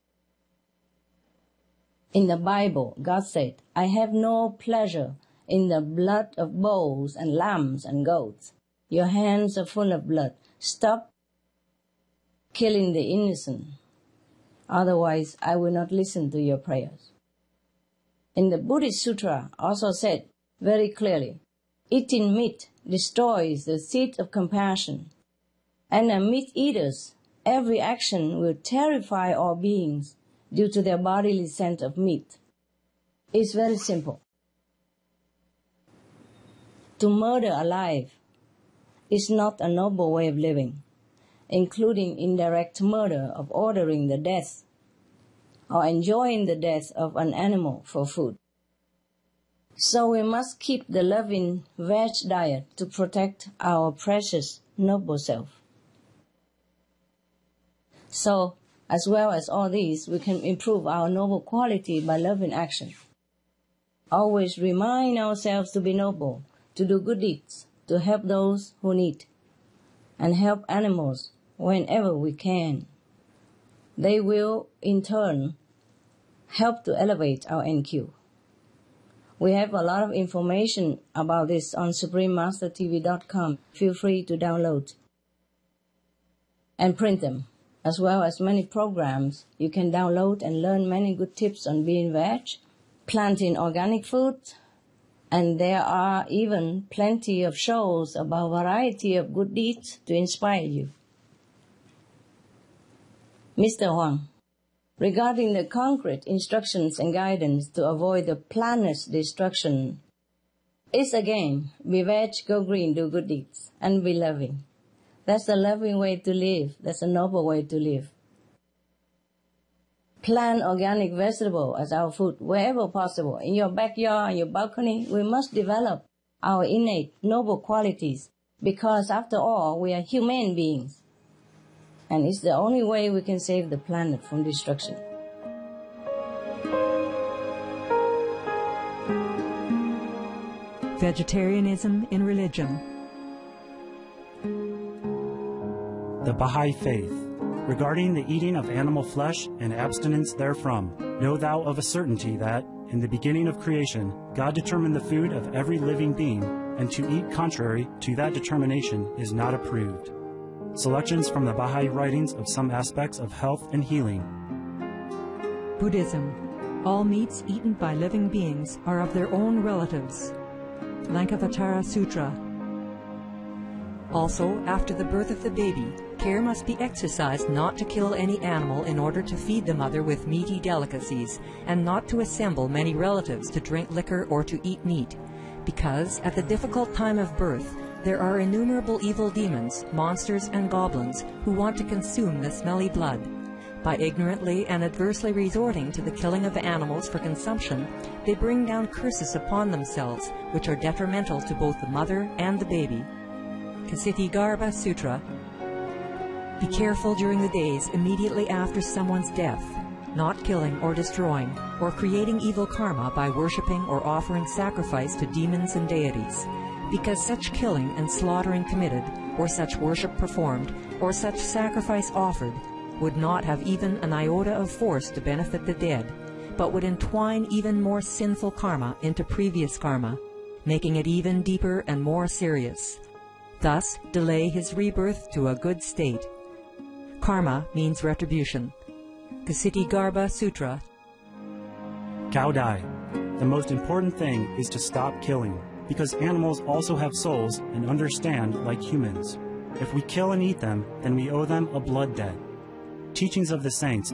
In the Bible, God said, I have no pleasure in the blood of bulls and lambs and goats. Your hands are full of blood. Stop killing the innocent. Otherwise, I will not listen to your prayers. In the Buddhist Sutra also said very clearly, eating meat destroys the seed of compassion. And the meat eaters, every action will terrify all beings due to their bodily scent of meat. It's very simple. To murder alive is not a noble way of living, including indirect murder of ordering the death or enjoying the death of an animal for food. So we must keep the loving veg diet to protect our precious noble self. So, as well as all these, we can improve our noble quality by loving action. Always remind ourselves to be noble, to do good deeds, to help those who need, and help animals whenever we can. They will, in turn, help to elevate our NQ. We have a lot of information about this on SupremeMasterTV.com. Feel free to download and print them, as well as many programs you can download and learn many good tips on being veg, planting organic food, and there are even plenty of shows about a variety of good deeds to inspire you. Mr. Huang, regarding the concrete instructions and guidance to avoid the planet's destruction, it's again, be veg, go green, do good deeds, and be loving. That's a loving way to live. That's a noble way to live. Plant organic vegetable as our food wherever possible. In your backyard, in your balcony, we must develop our innate noble qualities because after all, we are human beings. And it's the only way we can save the planet from destruction. Vegetarianism in religion. The Baha'i Faith. Regarding the eating of animal flesh and abstinence therefrom, know thou of a certainty that, in the beginning of creation, God determined the food of every living being, and to eat contrary to that determination is not approved. Selections from the Baha'i writings of some aspects of health and healing. Buddhism. All meats eaten by living beings are of their own relatives. Lankavatara Sutra. Also, after the birth of the baby, care must be exercised not to kill any animal in order to feed the mother with meaty delicacies, and not to assemble many relatives to drink liquor or to eat meat, because at the difficult time of birth, there are innumerable evil demons, monsters, and goblins who want to consume the smelly blood. By ignorantly and adversely resorting to the killing of animals for consumption, they bring down curses upon themselves, which are detrimental to both the mother and the baby. Ksitigarbha Sutra. Be careful during the days immediately after someone's death, not killing or destroying, or creating evil karma by worshipping or offering sacrifice to demons and deities, because such killing and slaughtering committed, or such worship performed, or such sacrifice offered, would not have even an iota of force to benefit the dead, but would entwine even more sinful karma into previous karma, making it even deeper and more serious. Thus, delay his rebirth to a good state. Karma means retribution. Ksitigarbha Sutra. Cao Dai. The most important thing is to stop killing, because animals also have souls and understand like humans. If we kill and eat them, then we owe them a blood debt. Teachings of the Saints.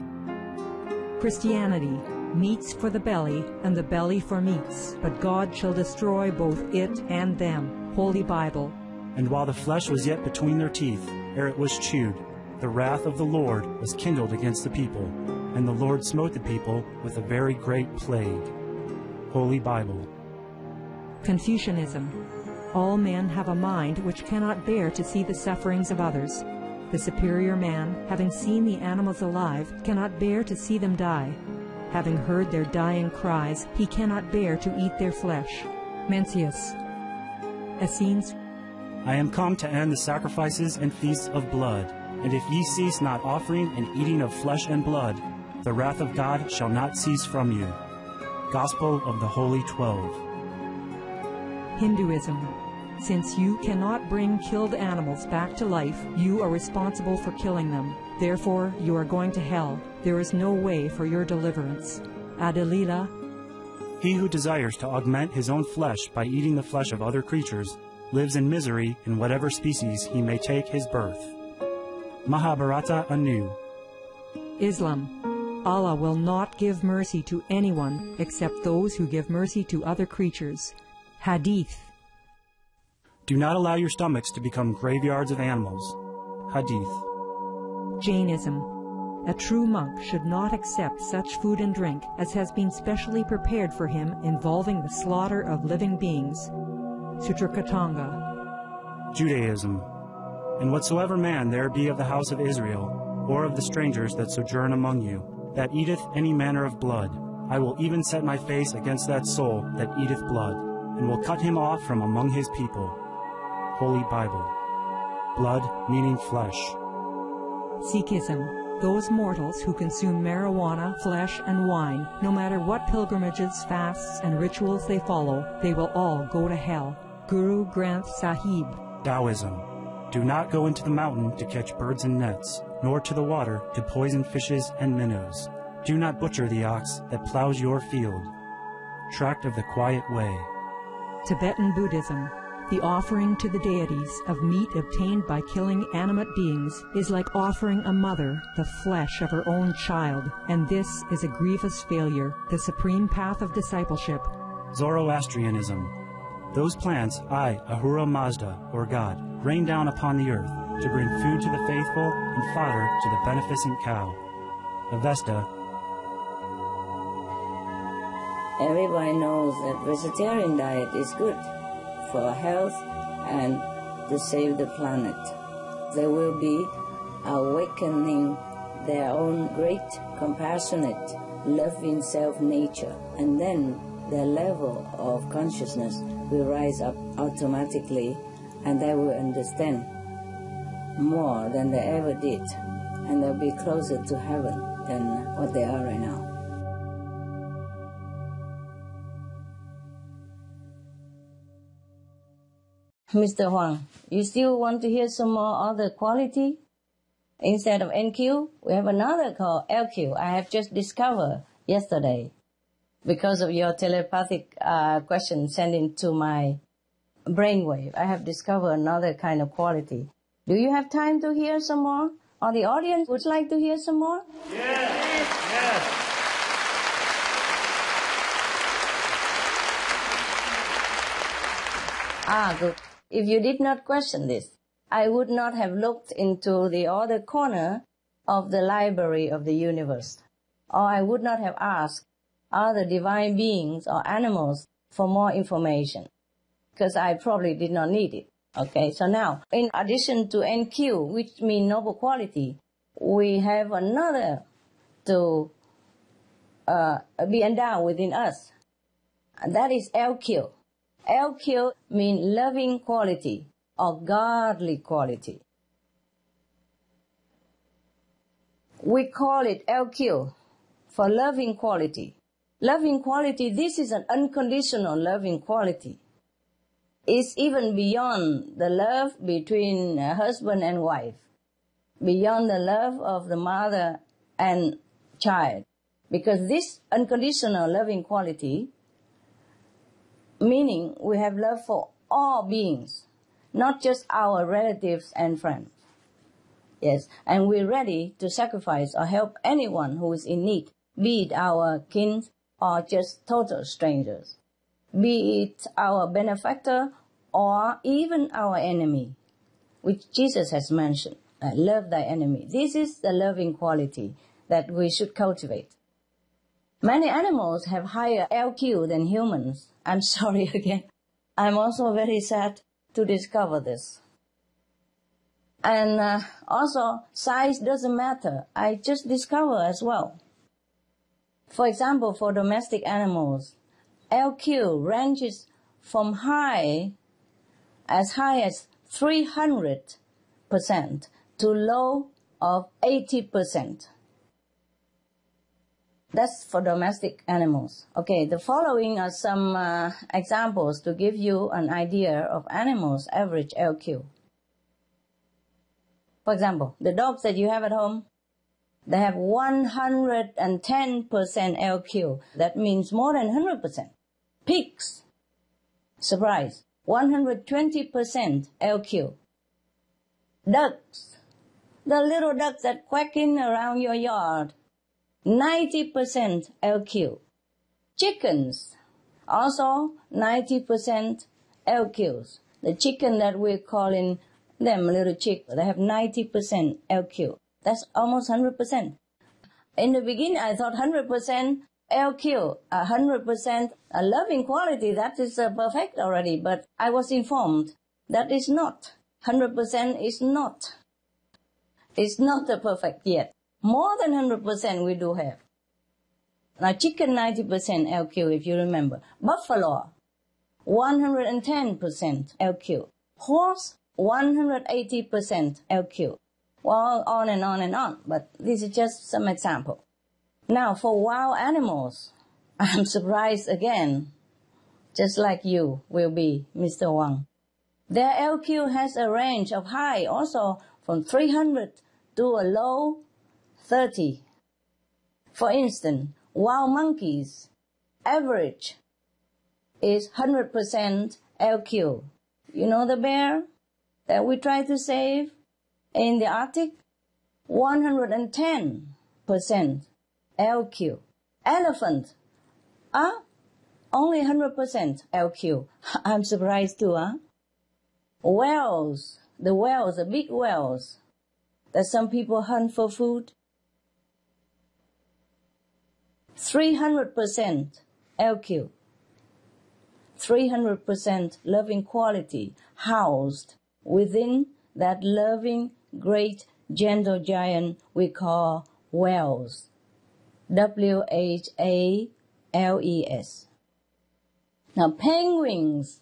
Christianity. Meats for the belly, and the belly for meats, but God shall destroy both it and them. Holy Bible. And while the flesh was yet between their teeth, ere it was chewed, the wrath of the Lord was kindled against the people, and the Lord smote the people with a very great plague. Holy Bible. Confucianism. All men have a mind which cannot bear to see the sufferings of others. The superior man, having seen the animals alive, cannot bear to see them die. Having heard their dying cries, he cannot bear to eat their flesh. Mencius. Essenes. I am come to end the sacrifices and feasts of blood, and if ye cease not offering and eating of flesh and blood, the wrath of God shall not cease from you. Gospel of the Holy 12. Hinduism. Since you cannot bring killed animals back to life, you are responsible for killing them. Therefore, you are going to hell. There is no way for your deliverance. Adalila. He who desires to augment his own flesh by eating the flesh of other creatures lives in misery in whatever species he may take his birth. Mahabharata anew. Islam. Allah will not give mercy to anyone except those who give mercy to other creatures. Hadith. Do not allow your stomachs to become graveyards of animals. Hadith. Jainism. A true monk should not accept such food and drink as has been specially prepared for him involving the slaughter of living beings. Sutrakatanga. Judaism. And whatsoever man there be of the house of Israel, or of the strangers that sojourn among you, that eateth any manner of blood, I will even set my face against that soul that eateth blood, and will cut him off from among his people. Holy Bible. Blood meaning flesh. Sikhism. Those mortals who consume marijuana, flesh, and wine, no matter what pilgrimages, fasts, and rituals they follow, they will all go to hell. Guru Granth Sahib. Taoism. Do not go into the mountain to catch birds and nets, nor to the water to poison fishes and minnows. Do not butcher the ox that plows your field. Tract of the Quiet Way. Tibetan Buddhism. The offering to the deities of meat obtained by killing animate beings is like offering a mother the flesh of her own child, and this is a grievous failure, the supreme path of discipleship. Zoroastrianism. Those plants I, Ahura Mazda, or God, rain down upon the earth to bring food to the faithful and fodder to the beneficent cow. Avesta. Everybody knows that vegetarian diet is good for health and to save the planet. They will be awakening their own great, compassionate, loving self-nature, and then their level of consciousness will rise up automatically, and they will understand more than they ever did, and they'll be closer to heaven than what they are right now. Mr. Huang, you still want to hear some more other quality? Instead of NQ, we have another called LQ. I have just discovered yesterday because of your telepathic question sent into my brainwave. I have discovered another kind of quality. Do you have time to hear some more? Or the audience would like to hear some more? Yes, yes. Good. If you did not question this, I would not have looked into the other corner of the library of the universe. Or I would not have asked other divine beings or animals for more information, because I probably did not need it. Okay, so now, in addition to NQ, which means noble quality, we have another to be endowed within us. And that is LQ. LQ means loving quality or godly quality. We call it LQ for loving quality. Loving quality, this is an unconditional loving quality. It's even beyond the love between husband and wife, beyond the love of the mother and child. Because this unconditional loving quality, meaning we have love for all beings, not just our relatives and friends. Yes, and we're ready to sacrifice or help anyone who is in need, be it our kin or just total strangers, be it our benefactor or even our enemy, which Jesus has mentioned. Love thy enemy. This is the loving quality that we should cultivate. Many animals have higher LQ than humans. I'm sorry again. I'm also very sad to discover this. And also, size doesn't matter. I just discovered as well. For example, for domestic animals, LQ ranges from as high as 300% to low of 80%. That's for domestic animals. Okay, the following are some examples to give you an idea of animals' average LQ. For example, the dogs that you have at home, they have 110% LQ. That means more than 100%. Pigs, surprise, 120% LQ. Ducks, the little ducks that quacking around your yard, 90% LQ. Chickens, also 90% LQs. The chicken that we're calling them little chick, they have 90% LQ. That's almost 100%. In the beginning, I thought 100% LQ, 100% a loving quality, that is perfect already. But I was informed that is not. 100% is not. It's not perfect yet. More than 100% we do have. Now chicken 90% LQ, if you remember. Buffalo, 110% LQ. Horse, 180% LQ. Well, on and on and on, but this is just some example. Now, for wild animals, I'm surprised again, just like you will be, Mr. Wang. Their LQ has a range of high, also from 300 to a low 30. For instance, wild monkeys, average is 100% LQ. You know the bear that we try to save in the Arctic? 110% LQ. Elephant, only 100% LQ. I'm surprised too, Whales, the big whales that some people hunt for food, 300% LQ. 300% loving quality housed within that loving great gentle giant we call whales. WHALES. Now penguins,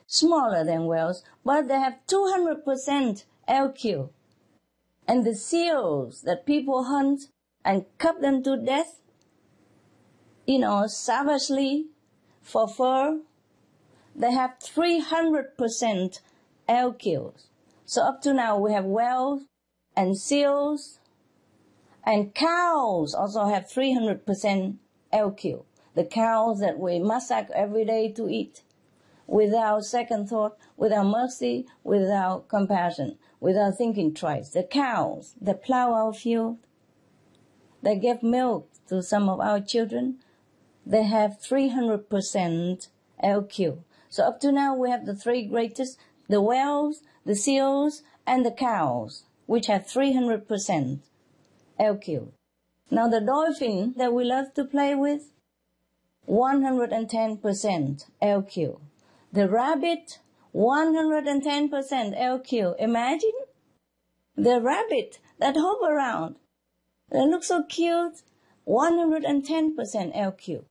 smaller than whales, but they have 200% LQ. And the seals that people hunt and cut them to death, savagely for fur, they have 300% LQs. So up to now we have whales and seals and cows also have 300% LQ. The cows that we massacre every day to eat without second thought, without mercy, without compassion, without thinking twice. The cows that plow our field, they give milk to some of our children, they have 300% LQ. So up to now we have the three greatest, the whales, the seals, and the cows. which have 300% LQ. Now the dolphin that we love to play with, 110% LQ. The rabbit, 110% LQ. Imagine the rabbit that hop around. They look so cute, 110% LQ.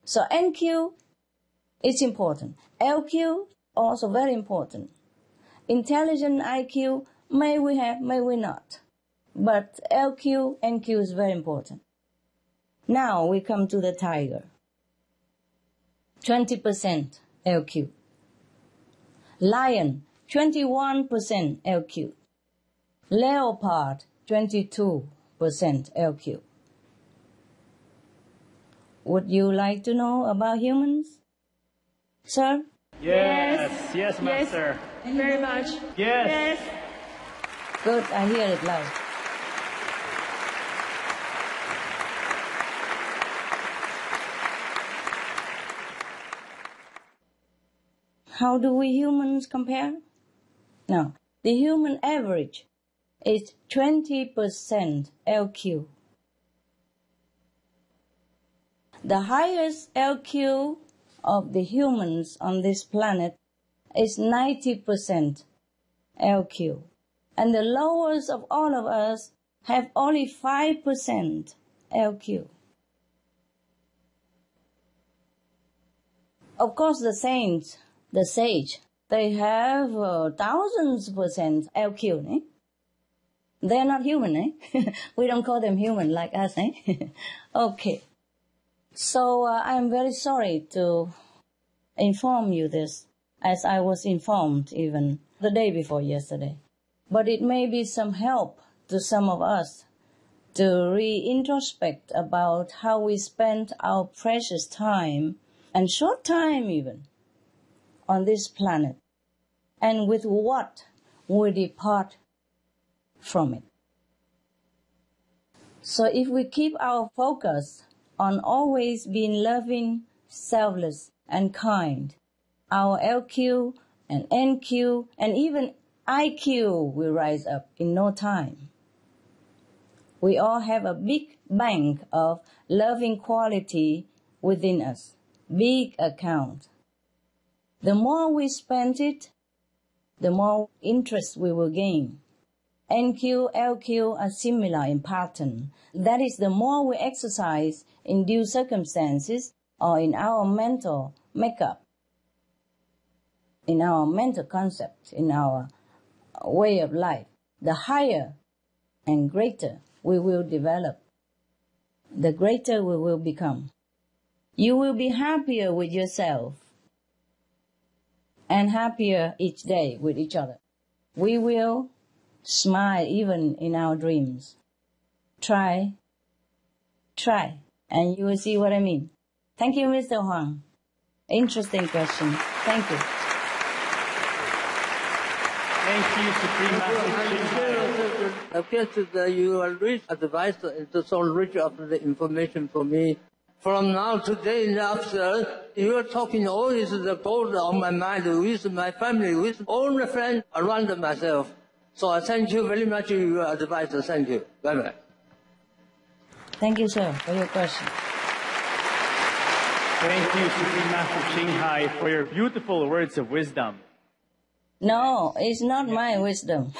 So NQ is important. LQ, also very important. Intelligent IQ, may we have, may we not. But LQ, NQ is very important. Now we come to the tiger. 20% LQ. Lion, 21% LQ. Leopard, 22% LQ. Would you like to know about humans, sir? Yes, yes, Master. Yes, very much. Yes. Good, I hear it loud. How do we humans compare? No, the human average is 20% LQ. The highest LQ of the humans on this planet is 90% LQ. And the lowest of all of us have only 5% LQ. Of course, the saints, the sage, they have thousands percent LQ. Eh? They're not human. Eh? We don't call them human like us. Eh? Okay. So I'm very sorry to inform you this, as I was informed even the day before yesterday. But it may be some help to some of us to re-introspect about how we spent our precious time, and short time even, on this planet, and with what we depart from it. So if we keep our focus on always being loving, selfless, and kind, our LQ and NQ and even IQ will rise up in no time. We all have a big bank of loving quality within us, big account. The more we spend it, the more interest we will gain. NQ, LQ are similar in pattern. That is, the more we exercise in due circumstances or in our mental makeup, in our mental concept, in our way of life, the higher and greater we will develop, the greater we will become. You will be happier with yourself and happier each day with each other. We will smile even in our dreams. Try, and you will see what I mean. Thank you, Mr. Huang. Interesting question. Thank you. Thank you, Supreme Master. I guess that your rich advice is so rich of the information for me. From now to today and after, you are talking always the gold on my mind with my family, with all the friends around myself. So I thank you very much for your advice. Thank you. Bye-bye. Thank you, sir, for your question. Thank you, Supreme Master Ching Hai, for your beautiful words of wisdom. No, it's not my wisdom.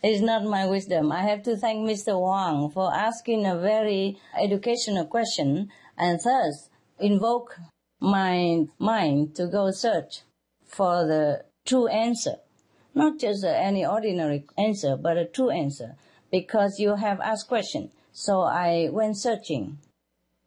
It's not my wisdom. I have to thank Mr. Wang for asking a very educational question and thus invoke my mind to go search for the true answer. Not just any ordinary answer, but a true answer. Because you have asked question, so I went searching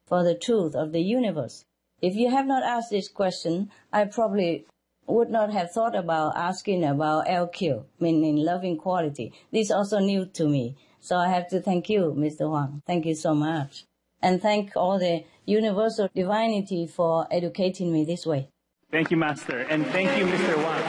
for the truth of the universe. If you have not asked this question, I probably would not have thought about asking about LQ, meaning loving quality. This is also new to me. So I have to thank you, Mr. Huang. Thank you so much. And thank all the universal divinity for educating me this way. Thank you, Master. And thank you, Mr. Wang.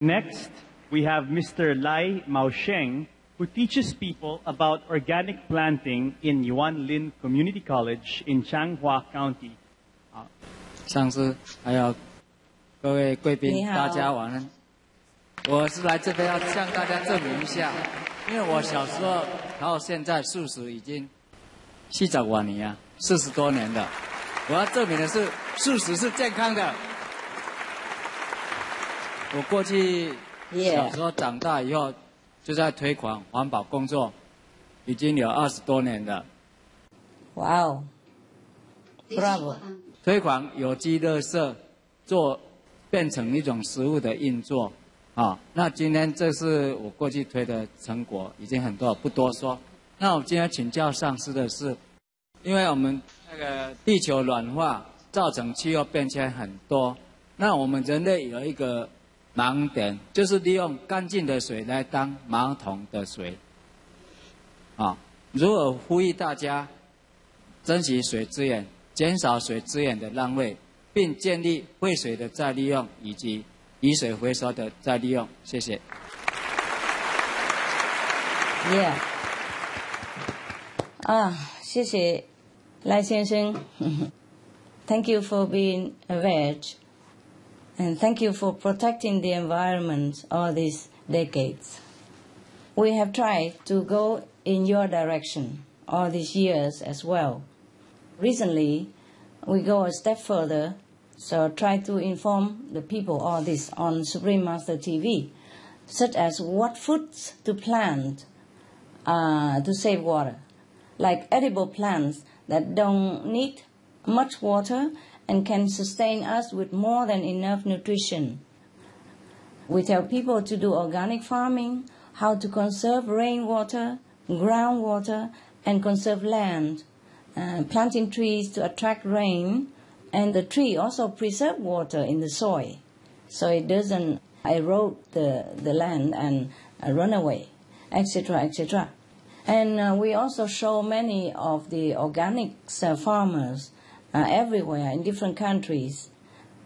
Next, we have Mr. Lai Maosheng, who teaches people about organic planting in Yuan Lin Community College in Changhua County. 上次还要各位贵宾，你好大家晚安。我是来这边要向大家证明一下，因为我小时候到现在素食已经40多年啊，40多年了。我要证明的是，素食是健康的。我过去小时候长大以后，就在推广环保工作，已经有20多年了。哇哦 ，Bravo！ 推广有机垃圾变成一种食物的运作啊。那今天这是我过去推的成果，已经很多，不多说。那我今天请教上司的是，因为我们那个地球暖化造成气候变迁很多，那我们人类有一个盲点，就是利用干净的水来当马桶的水啊。如果呼吁大家珍惜水资源，减少水资源的浪费，并建立废水的再利用以及雨水回收的再利用。谢谢。谢谢赖先生。Thank you for being a veg, and thank you for protecting the environment all these decades. We have tried to go in your direction all these years as well. Recently, we go a step further, so try to inform the people all this on Supreme Master TV, such as what foods to plant to save water, like edible plants that don't need much water and can sustain us with more than enough nutrition. We tell people to do organic farming, how to conserve rainwater, groundwater, and conserve land, planting trees to attract rain, and the tree also preserve water in the soil, so it doesn't erode the land and run away, etc., etc. And we also show many of the organic farmers everywhere in different countries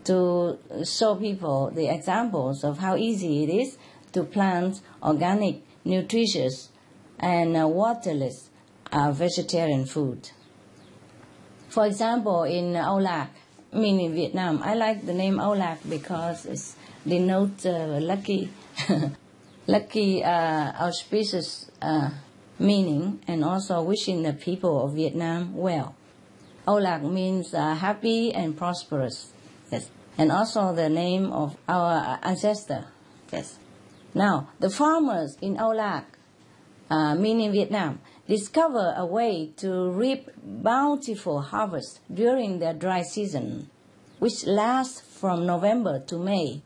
to show people the examples of how easy it is to plant organic, nutritious, and waterless vegetarian food. For example, in Aulac, meaning Vietnam, I like the name Aulac because it denotes lucky, auspicious meaning, and also wishing the people of Vietnam well. Aulac means happy and prosperous, yes, and also the name of our ancestor, yes. Now, the farmers in Aulac, meaning Vietnam, discover a way to reap bountiful harvest during their dry season, which lasts from November to May.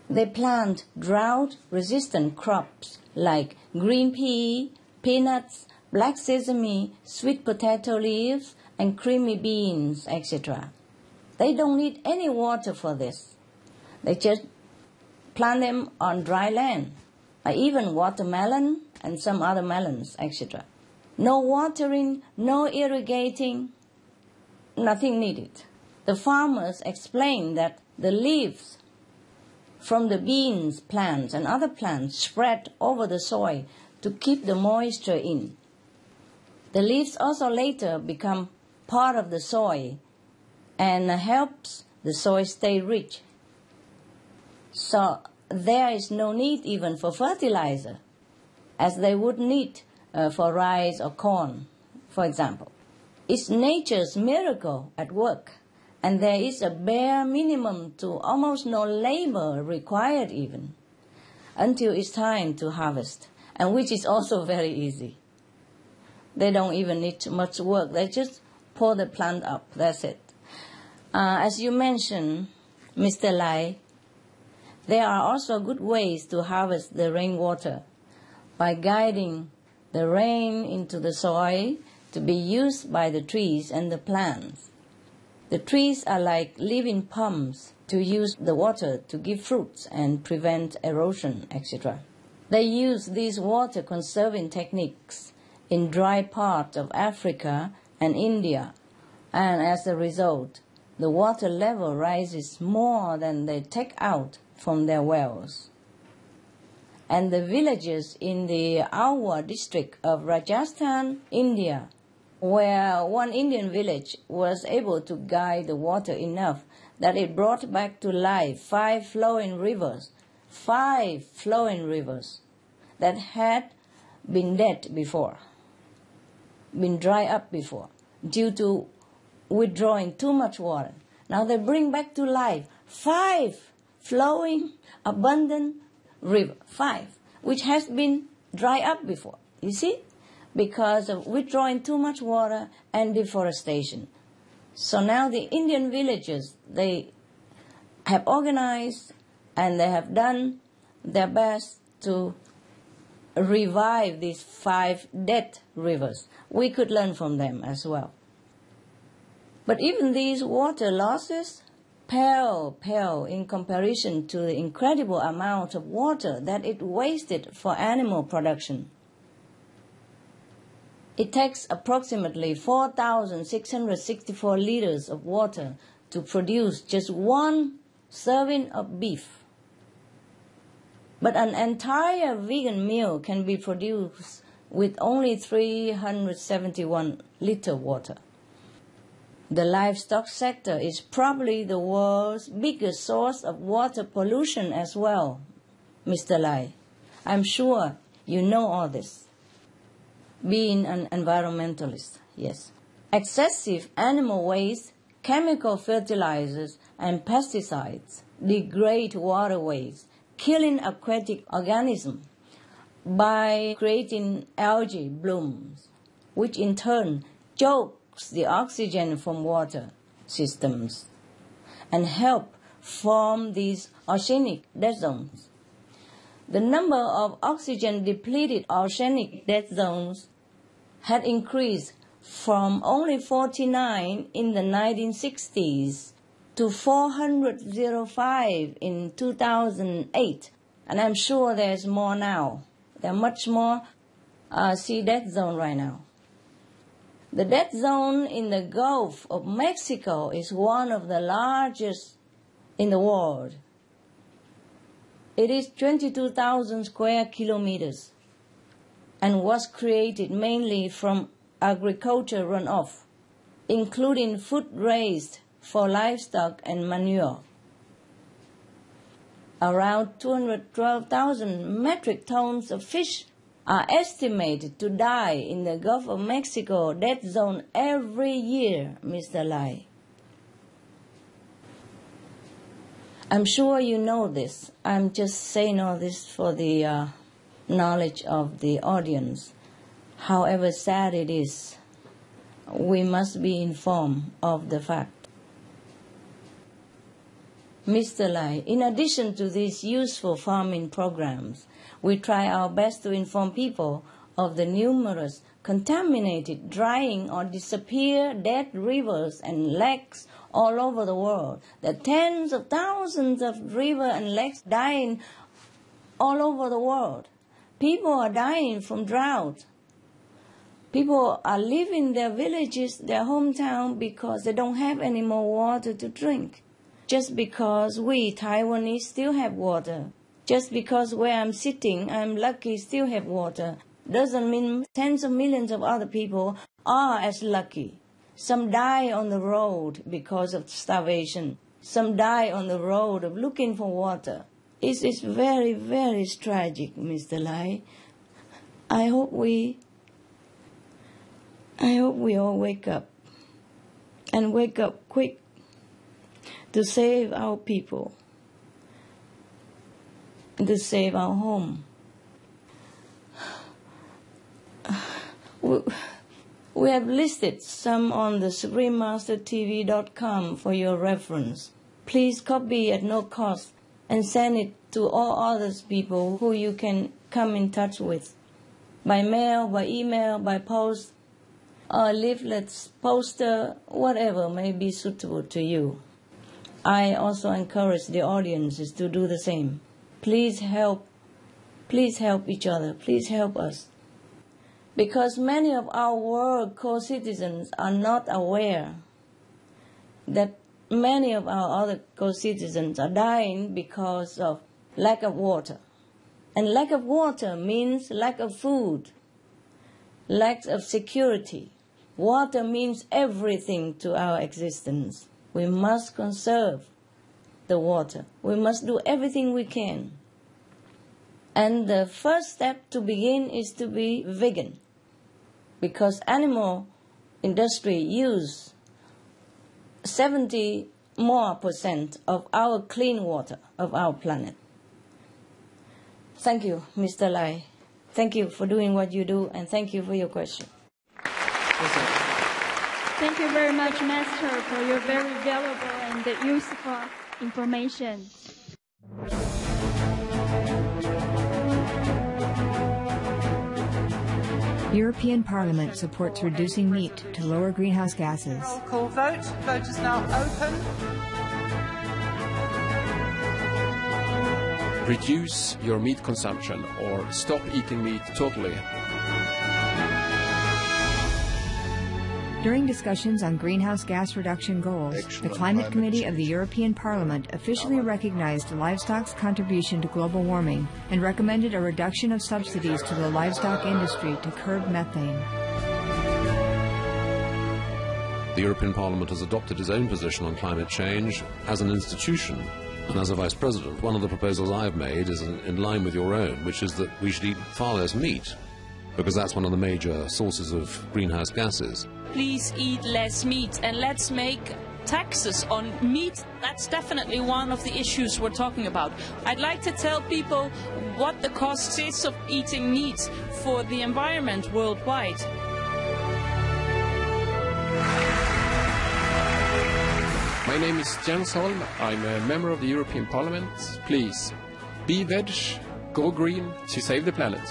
They plant drought-resistant crops like green pea, peanuts, black sesame, sweet potato leaves, and creamy beans, etc. They don't need any water for this. They just plant them on dry land, even watermelon and some other melons, etc. No watering, no irrigating, nothing needed. The farmers explain that the leaves from the beans plants and other plants spread over the soil to keep the moisture in. The leaves also later become part of the soil and helps the soil stay rich. So there is no need even for fertilizer, as they would need for rice or corn, for example. It's nature's miracle at work, and there is a bare minimum to almost no labor required even, until it's time to harvest, and which is also very easy. They don't even need much work. They just pour the plant up. That's it. As you mentioned, Mr. Lai, there are also good ways to harvest the rainwater by guiding the rain into the soil to be used by the trees and the plants. The trees are like living pumps to use the water to give fruits and prevent erosion, etc. They use these water conserving techniques in dry parts of Africa and India, and as a result, the water level rises more than they take out from their wells. And the villages in the Awa district of Rajasthan, India, where one Indian village was able to guide the water enough that it brought back to life 5 flowing rivers that had been dead before, been dry up before, due to withdrawing too much water. Now they bring back to life 5 flowing, abundant rivers, 5, which has been dry up before. You see? Because of withdrawing too much water and deforestation. So now the Indian villages, they have organized and they have done their best to revive these 5 dead rivers. We could learn from them as well. But even these water losses pale in comparison to the incredible amount of water that it wasted for animal production. It takes approximately 4,664 liters of water to produce just 1 serving of beef. But an entire vegan meal can be produced with only 371 liters of water. The livestock sector is probably the world's biggest source of water pollution as well, Mr. Lai. I'm sure you know all this. Being an environmentalist, yes. Excessive animal waste, chemical fertilizers, and pesticides degrade waterways, killing aquatic organisms by creating algae blooms, which in turn chokes the oxygen from water systems and help form these oceanic dead zones. The number of oxygen-depleted oceanic dead zones had increased from only 49 in the 1960s to 405 in 2008. And I'm sure there's more now. There are much more sea dead zone right now. The dead zone in the Gulf of Mexico is one of the largest in the world. It is 22,000 square kilometers and was created mainly from agriculture runoff, including food raised for livestock and manure. Around 212,000 metric tons of fish are estimated to die in the Gulf of Mexico dead zone every year, Mr. Lai. I'm sure you know this. I'm just saying all this for the knowledge of the audience. However sad it is, we must be informed of the fact. Mr. Lai, in addition to these useful farming programs, we try our best to inform people of the numerous contaminated, drying or disappear dead rivers and lakes all over the world. There are tens of thousands of rivers and lakes dying all over the world. People are dying from drought. People are leaving their villages, their hometown, because they don't have any more water to drink. Just because we Taiwanese still have water, just because where I'm sitting, I'm lucky still have water, doesn't mean tens of millions of other people are as lucky. Some die on the road because of starvation. Some die on the road of looking for water. It's very, very tragic, Mr. Lai. I hope we all wake up, and wake up quick to save our people, to save our home. We have listed some on the SupremeMasterTV.com for your reference. Please copy at no cost and send it to all other people who you can come in touch with, by mail, by email, by post, or leaflets, poster, whatever may be suitable to you. I also encourage the audiences to do the same. Please help each other. Please help us. Because many of our world co-citizens are not aware that many of our other co-citizens are dying because of lack of water. And lack of water means lack of food, lack of security. Water means everything to our existence. We must conserve the water. We must do everything we can. And the first step to begin is to be vegan, because animal industry use 70% more of our clean water of our planet. Thank you, Mr. Lai. Thank you for doing what you do, and thank you for your question. Thank you very much, Master, for your very valuable and useful information. European Parliament supports reducing meat to lower greenhouse gases. Roll call vote. Vote is now open. Reduce your meat consumption or stop eating meat totally. During discussions on greenhouse gas reduction goals, the Climate Committee of the European Parliament officially recognized livestock's contribution to global warming and recommended a reduction of subsidies to the livestock industry to curb methane. The European Parliament has adopted its own position on climate change as an institution. And as a Vice President, one of the proposals I've made is in line with your own, which is that we should eat far less meat, because that's one of the major sources of greenhouse gases. Please eat less meat, and let's make taxes on meat. That's definitely one of the issues we're talking about. I'd like to tell people what the cost is of eating meat for the environment worldwide. My name is Jens Holm. I'm a member of the European Parliament. Please, be veg, go green to save the planet.